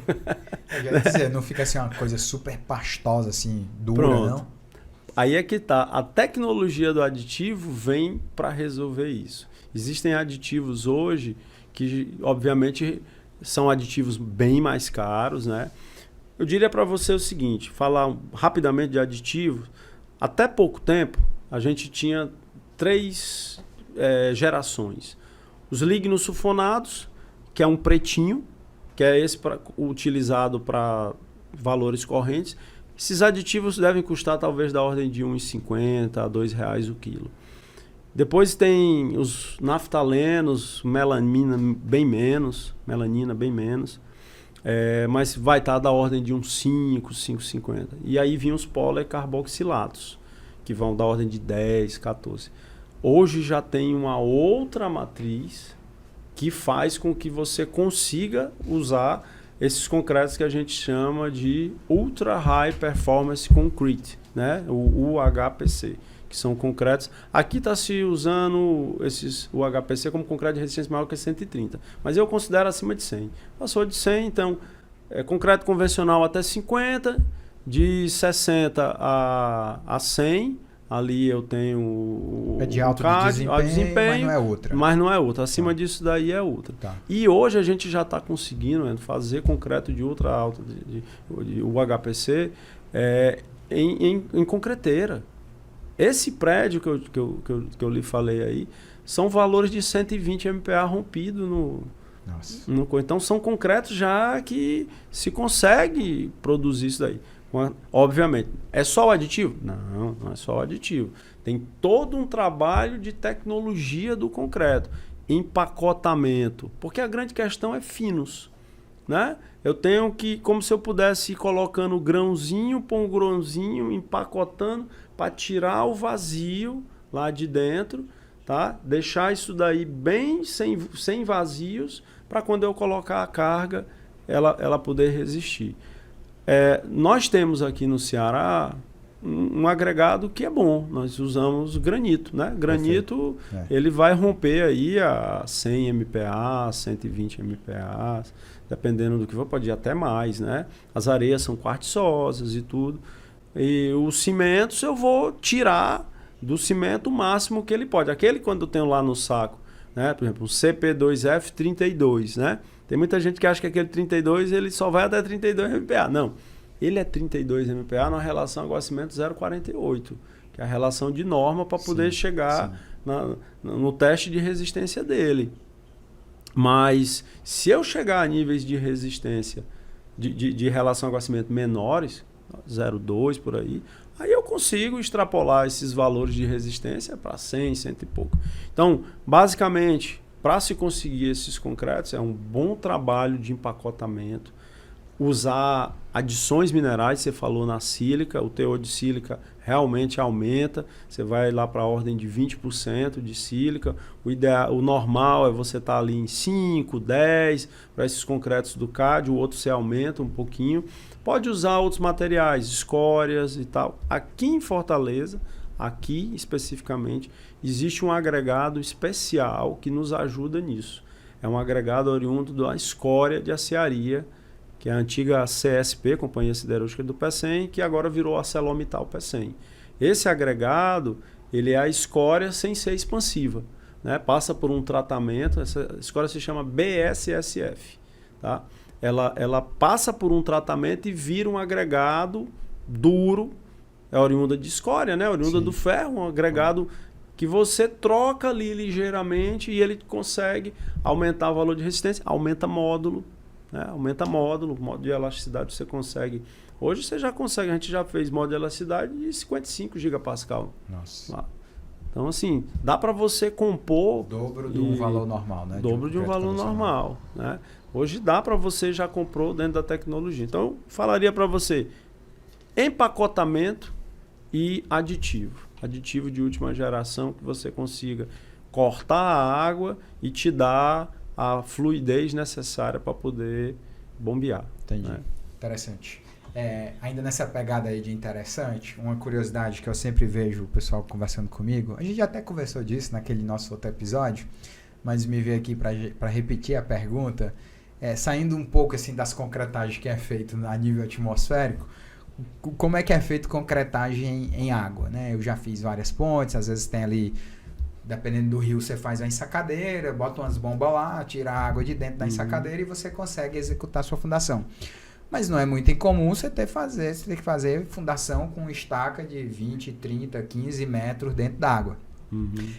Eu ia dizer, não fica assim uma coisa super pastosa, assim, dura, Pronto. não? Aí é que tá. A tecnologia do aditivo vem para resolver isso. Existem aditivos hoje que, obviamente, são aditivos bem mais caros, né? Eu diria para você o seguinte, falar rapidamente de aditivos. Até pouco tempo, a gente tinha 3 gerações. Os lignosulfonados, que é um pretinho, que é esse utilizado para valores correntes. Esses aditivos devem custar talvez da ordem de R$ 1,50 a R$ 2,00 o quilo. Depois tem os naftalenos, melanina bem menos, mas vai estar da ordem de uns 5,50. E aí vinham os policarboxilatos, que vão da ordem de 10, 14. Hoje já tem uma outra matriz que faz com que você consiga usar esses concretos que a gente chama de Ultra High Performance Concrete, né? O UHPC, que são concretos. Aqui está se usando o UHPC como concreto de resistência maior que 130, mas eu considero acima de 100. Passou de 100, então concreto convencional até 50, de 60 a 100. Ali eu tenho o de alto desempenho, mas não é outra. Acima disso daí é outra. Tá. E hoje a gente já está conseguindo fazer concreto de ultra alto, de UHPC, em concreteira. Esse prédio que eu lhe falei aí, são valores de 120 MPa rompido então são concretos já que se consegue produzir isso daí. Obviamente, é só o aditivo? Não é só o aditivo. Tem todo um trabalho de tecnologia do concreto, empacotamento, porque a grande questão é finos, né? Eu tenho que, como se eu pudesse ir colocando grãozinho por um grãozinho, empacotando para tirar o vazio lá de dentro, tá? Deixar isso daí bem sem vazios, para quando eu colocar a carga, ela poder resistir. Nós temos aqui no Ceará um agregado que é bom. Nós usamos granito, né? Granito, ele vai romper aí a 100 MPa, 120 MPa, dependendo do que for, pode ir até mais, né? As areias são quartzosas e tudo. E os cimentos eu vou tirar do cimento o máximo que ele pode. Aquele quando eu tenho lá no saco, né? Por exemplo, um CP2F32, né? Tem muita gente que acha que aquele 32 ele só vai até 32 MPa. Não, ele é 32 MPa na relação água-cimento 0,48, que é a relação de norma para poder chegar no teste de resistência dele. Mas se eu chegar a níveis de resistência de relação água-cimento menores, 0,2 por aí eu consigo extrapolar esses valores de resistência para 100, 100 e pouco. Então, basicamente, para se conseguir esses concretos, é um bom trabalho de empacotamento, usar adições minerais, você falou na sílica, o teor de sílica realmente aumenta, você vai lá para a ordem de 20% de sílica, o normal é você estar ali em 5, 10, para esses concretos do CAD, o outro você aumenta um pouquinho. Pode usar outros materiais, escórias e tal. Aqui em Fortaleza, aqui especificamente, existe um agregado especial que nos ajuda nisso. É um agregado oriundo da escória de aciaria, que é a antiga CSP, Companhia Siderúrgica do Pecém, que agora virou a ArcelorMittal Pecém. Esse agregado, ele é a escória sem ser expansiva, né? Passa por um tratamento, essa escória se chama BSSF, tá? Ela passa por um tratamento e vira um agregado duro, é oriunda de escória, né? Oriunda do ferro, um agregado que você troca ali ligeiramente e ele consegue aumentar o valor de resistência, aumenta módulo, né? Aumenta módulo de elasticidade você consegue. Hoje você já consegue, a gente já fez módulo de elasticidade de 55 gigapascal. Nossa. Lá. Então, assim, dá para você compor... O dobro de um valor normal, né? Dobro de um valor normal, né? Hoje dá para você já comprou dentro da tecnologia. Então, eu falaria para você empacotamento e aditivo. Aditivo de última geração que você consiga cortar a água e te dar a fluidez necessária para poder bombear. Entendi. Né? Interessante. Ainda nessa pegada aí de interessante, uma curiosidade que eu sempre vejo o pessoal conversando comigo, a gente até conversou disso naquele nosso outro episódio, mas me veio aqui para repetir a pergunta, saindo um pouco assim das concretagens que é feito a nível atmosférico, como é que é feito concretagem em água, né? Eu já fiz várias pontes, às vezes tem ali, dependendo do rio, você faz a ensacadeira, bota umas bombas lá, tira a água de dentro da ensacadeira e você consegue executar a sua fundação. Mas não é muito incomum você ter que fazer fundação com estaca de 20, 30, 15 metros dentro d'água.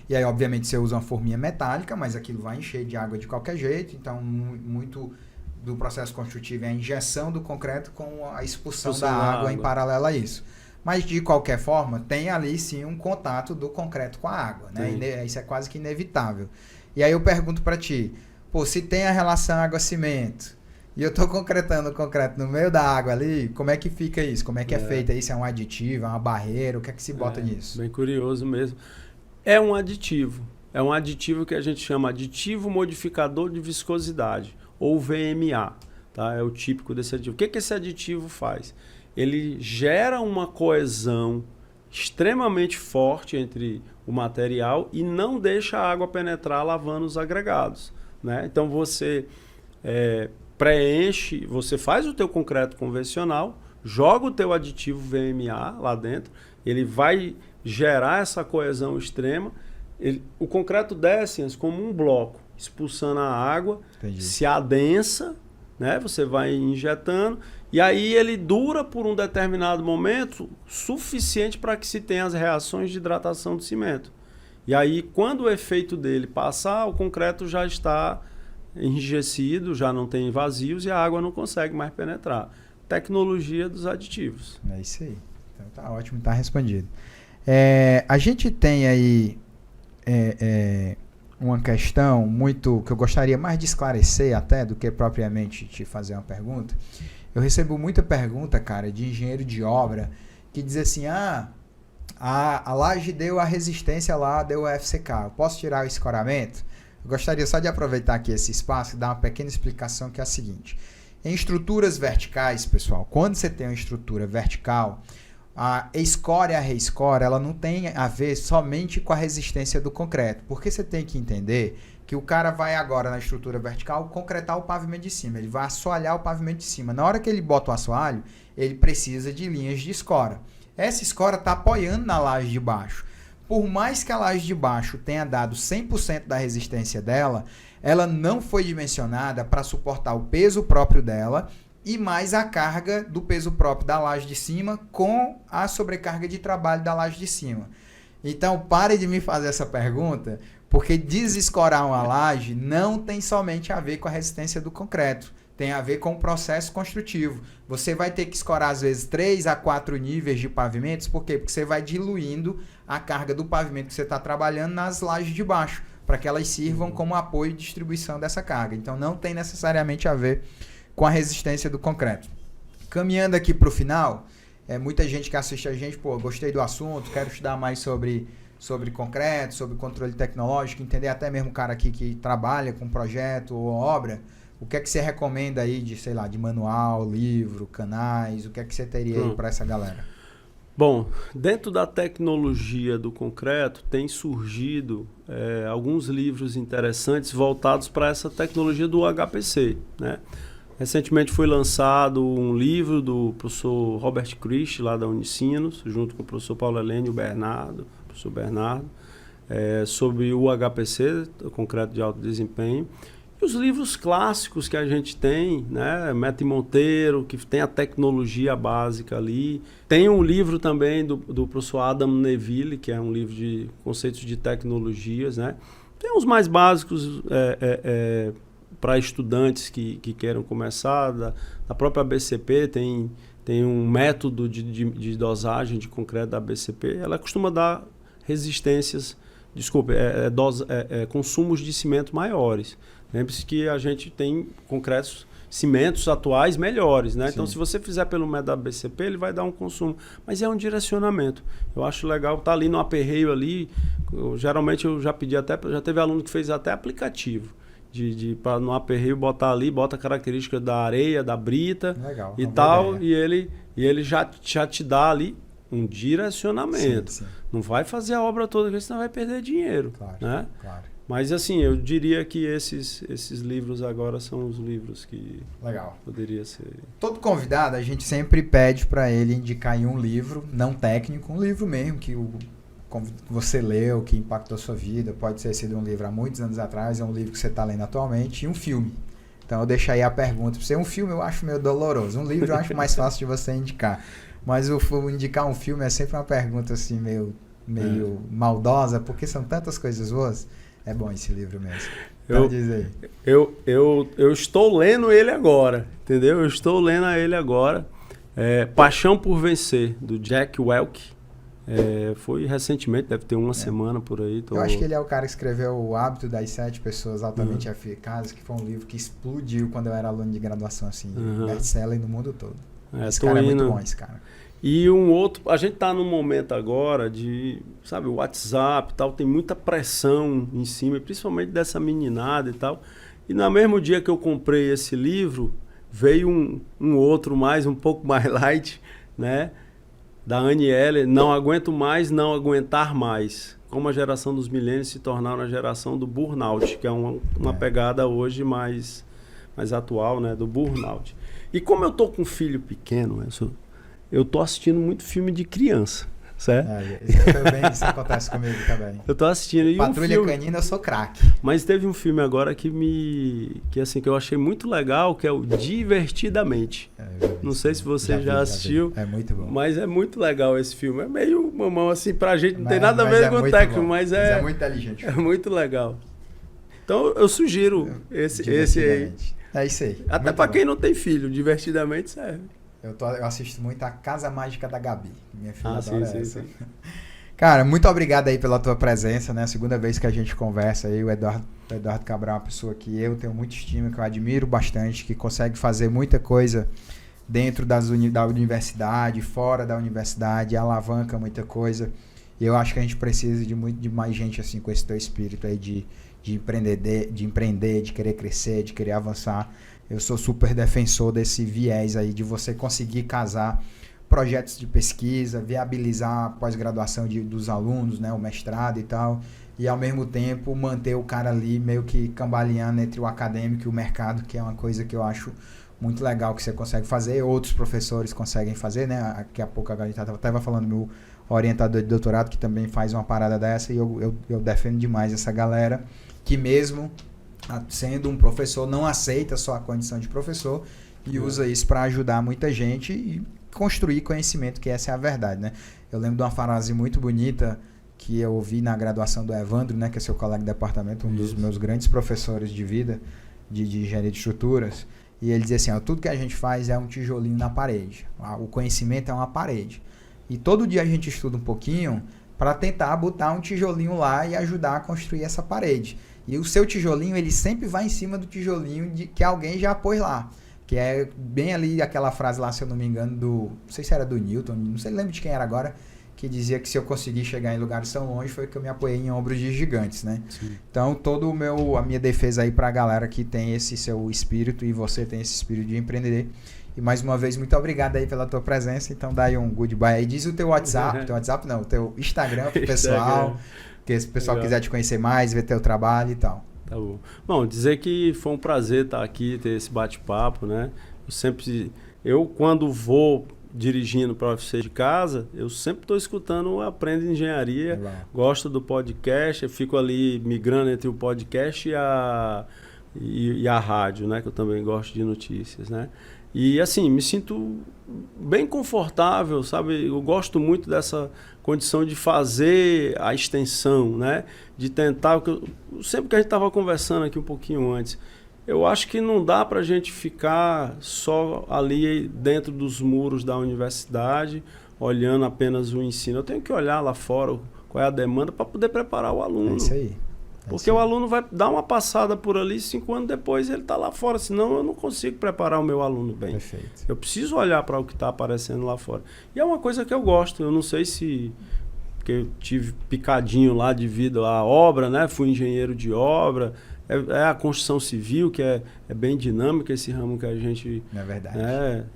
E aí, obviamente, você usa uma forminha metálica, mas aquilo vai encher de água de qualquer jeito, então muito do processo construtivo é a injeção do concreto com a expulsão da água em paralelo a isso. Mas, de qualquer forma, tem ali sim um contato do concreto com a água, né? Isso é quase que inevitável. E aí eu pergunto para ti, se tem a relação água-cimento, e eu estou concretando o concreto no meio da água ali, como é que fica isso? Como é que é feito isso? É um aditivo, é uma barreira? O que é que se bota nisso? Bem curioso mesmo. É um aditivo. É um aditivo que a gente chama aditivo modificador de viscosidade, ou VMA. Tá? É o típico desse aditivo. O que esse aditivo faz? Ele gera uma coesão extremamente forte entre o material e não deixa a água penetrar lavando os agregados. Né? Então você preenche, você faz o teu concreto convencional, joga o teu aditivo VMA lá dentro, ele vai gerar essa coesão extrema, o concreto desce como um bloco, expulsando a água, se adensa, né? Você vai injetando, e aí ele dura por um determinado momento suficiente para que se tenha as reações de hidratação do cimento. E aí, quando o efeito dele passar, o concreto já está enrijecido, já não tem vazios e a água não consegue mais penetrar. Tecnologia dos aditivos. É isso aí. Então tá ótimo, tá respondido. A gente tem aí uma questão muito que eu gostaria mais de esclarecer até do que propriamente te fazer uma pergunta. Eu recebo muita pergunta, cara, de engenheiro de obra que diz assim, a laje deu a resistência lá, deu a FCK, eu posso tirar o escoramento? Eu gostaria só de aproveitar aqui esse espaço e dar uma pequena explicação que é a seguinte. Em estruturas verticais, pessoal, quando você tem uma estrutura vertical, a escória e a reescória, ela não tem a ver somente com a resistência do concreto, porque você tem que entender que o cara vai agora na estrutura vertical concretar o pavimento de cima, ele vai assoalhar o pavimento de cima. Na hora que ele bota o assoalho, ele precisa de linhas de escora. Essa escora está apoiando na laje de baixo. Por mais que a laje de baixo tenha dado 100% da resistência dela, ela não foi dimensionada para suportar o peso próprio dela e mais a carga do peso próprio da laje de cima com a sobrecarga de trabalho da laje de cima. Então, pare de me fazer essa pergunta, porque desescorar uma laje não tem somente a ver com a resistência do concreto. Tem a ver com o processo construtivo. Você vai ter que escorar, às vezes, 3 a 4 níveis de pavimentos. Por quê? Porque você vai diluindo a carga do pavimento que você está trabalhando nas lajes de baixo, para que elas sirvam como apoio e distribuição dessa carga. Então, não tem necessariamente a ver com a resistência do concreto. Caminhando aqui para o final, muita gente que assiste a gente, gostei do assunto, quero estudar mais sobre concreto, sobre controle tecnológico, entender até mesmo o cara aqui que trabalha com projeto ou obra. O que é que você recomenda aí de manual, livro, canais? O que é que você teria aí para essa galera? Bom, dentro da tecnologia do concreto tem surgido alguns livros interessantes voltados para essa tecnologia do HPC, né? Recentemente foi lançado um livro do professor Robert Christ, lá da Unicinos, junto com o professor Paulo Helene e o professor Bernardo, sobre o HPC, o concreto de alto desempenho. E os livros clássicos que a gente tem, né? Meta e Monteiro, que tem a tecnologia básica ali. Tem um livro também do professor Adam Neville, que é um livro de conceitos de tecnologias, né? Tem uns mais básicos para estudantes que queiram começar. Da própria ABCP tem um método de dosagem de concreto da ABCP. Ela costuma dar consumos de cimento maiores. Lembre-se que a gente tem cimentos atuais melhores, né? Sim. Então, se você fizer pelo método da BCP, ele vai dar um consumo. Mas é um direcionamento. Eu acho legal estar ali no aperreio ali. Geralmente eu já teve aluno que fez até aplicativo. Para no aperreio botar ali, bota a característica da areia, da brita. Legal, e tal. E ele já te dá ali um direcionamento. Sim. Não vai fazer a obra toda, porque senão vai perder dinheiro. Claro, né? Claro. Mas assim, eu diria que esses livros agora são os livros que poderia ser. Todo convidado, a gente sempre pede para ele indicar aí um livro, não técnico, um livro mesmo que você leu, que impactou a sua vida. Pode ter sido um livro há muitos anos atrás, é um livro que você está lendo atualmente, e um filme. Então eu deixo aí a pergunta para você. Um filme eu acho meio doloroso, um livro eu acho mais fácil de você indicar. Mas indicar um filme é sempre uma pergunta assim meio maldosa, porque são tantas coisas boas. É bom esse livro mesmo. Eu estou lendo ele agora, entendeu? Eu estou lendo ele agora. Paixão por Vencer, do Jack Welch. Foi recentemente, deve ter uma semana por aí. Eu acho que ele é o cara que escreveu O Hábito das 7 Pessoas Altamente Eficazes, que foi um livro que explodiu quando eu era aluno de graduação, assim, best-seller no mundo todo. Esse cara é muito bom, esse cara. E um outro, a gente está num momento agora de, sabe, o WhatsApp e tal, tem muita pressão em cima, principalmente dessa meninada e tal. E no mesmo dia que eu comprei esse livro, veio um outro um pouco mais light, né? Da Annie Eller, Não Aguento Mais, Não Aguentar Mais. Como a geração dos milênios se tornaram a geração do burnout, que é uma pegada hoje mais atual, né? Do burnout. E como eu tô com um filho pequeno, eu tô assistindo muito filme de criança, certo? Isso acontece comigo também. Eu tô assistindo. Patrulha Canina, eu sou craque. Mas teve um filme agora que eu achei muito legal, que é o Divertidamente. Não sei se você já assistiu. É muito bom. Mas é muito legal esse filme. É meio mamão assim pra gente, não tem nada a ver com o técnico, mas é muito inteligente. É muito legal. Então eu sugiro esse aí. É isso aí. Até pra quem não tem filho, Divertidamente serve. Eu assisto muito a Casa Mágica da Gabi. Minha filha adora essa. Sim. Cara, muito obrigado aí pela tua presença, né? Segunda vez que a gente conversa aí. O Eduardo Cabral é uma pessoa que eu tenho muita estima, que eu admiro bastante, que consegue fazer muita coisa dentro da universidade, fora da universidade, alavanca muita coisa. E eu acho que a gente precisa de mais gente assim, com esse teu espírito aí de empreender, de querer crescer, de querer avançar. Eu sou super defensor desse viés aí de você conseguir casar projetos de pesquisa, viabilizar a pós-graduação dos alunos, né, o mestrado e tal, e ao mesmo tempo manter o cara ali meio que cambaleando entre o acadêmico e o mercado, que é uma coisa que eu acho muito legal que você consegue fazer, outros professores conseguem fazer, né? Daqui a pouco a gente estava falando meu orientador de doutorado que também faz uma parada dessa, e eu defendo demais essa galera que mesmo sendo um professor não aceita só a condição de professor e usa isso para ajudar muita gente e construir conhecimento, que essa é a verdade, né? Eu lembro de uma frase muito bonita que eu ouvi na graduação do Evandro, né, que é seu colega de departamento, um dos meus grandes professores de vida, de engenharia de estruturas, e ele dizia assim, tudo que a gente faz é um tijolinho na parede, o conhecimento é uma parede, e todo dia a gente estuda um pouquinho para tentar botar um tijolinho lá e ajudar a construir essa parede. E o seu tijolinho, ele sempre vai em cima do tijolinho que alguém já pôs lá. que é bem ali aquela frase lá, se eu não me engano, não sei se era do Newton, não sei, lembro de quem era agora, que dizia que se eu conseguir chegar em lugares tão longe foi que eu me apoiei em ombros de gigantes, né? Sim. Então, a minha defesa aí pra galera que tem esse seu espírito, e você tem esse espírito de empreender. E mais uma vez, muito obrigado aí pela tua presença. Então, dá aí um goodbye aí. Diz o teu WhatsApp, o teu Instagram pro pessoal, que se o pessoal quiser te conhecer mais, ver teu trabalho e tal. Tá bom. Bom, dizer que foi um prazer estar aqui, ter esse bate-papo, né? Eu quando vou dirigindo para o UFC de casa, eu sempre estou escutando o Aprenda Engenharia, gosto do podcast, eu fico ali migrando entre o podcast e a rádio, né? Que eu também gosto de notícias, né? E assim, me sinto bem confortável, sabe? Eu gosto muito dessa condição de fazer a extensão, né? De tentar, sempre que a gente estava conversando aqui um pouquinho antes, eu acho que não dá para a gente ficar só ali dentro dos muros da universidade, olhando apenas o ensino. Eu tenho que olhar lá fora qual é a demanda para poder preparar o aluno. É isso aí. Porque o aluno vai dar uma passada por ali, 5 anos depois ele está lá fora, senão eu não consigo preparar o meu aluno bem. Perfeito. Eu preciso olhar para o que está aparecendo lá fora. E é uma coisa que eu gosto, eu não sei se... Porque eu tive picadinho lá devido à obra, né? Fui engenheiro de obra, é a construção civil, que é bem dinâmica esse ramo que a gente... É verdade.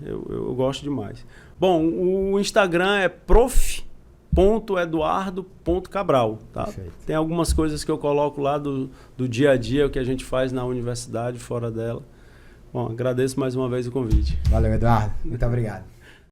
Eu gosto demais. Bom, o Instagram é prof.eduardo.cabral, tá? Perfeito. Tem algumas coisas que eu coloco lá do dia a dia, o que a gente faz na universidade, fora dela. Bom, agradeço mais uma vez o convite. Valeu, Eduardo. Muito obrigado.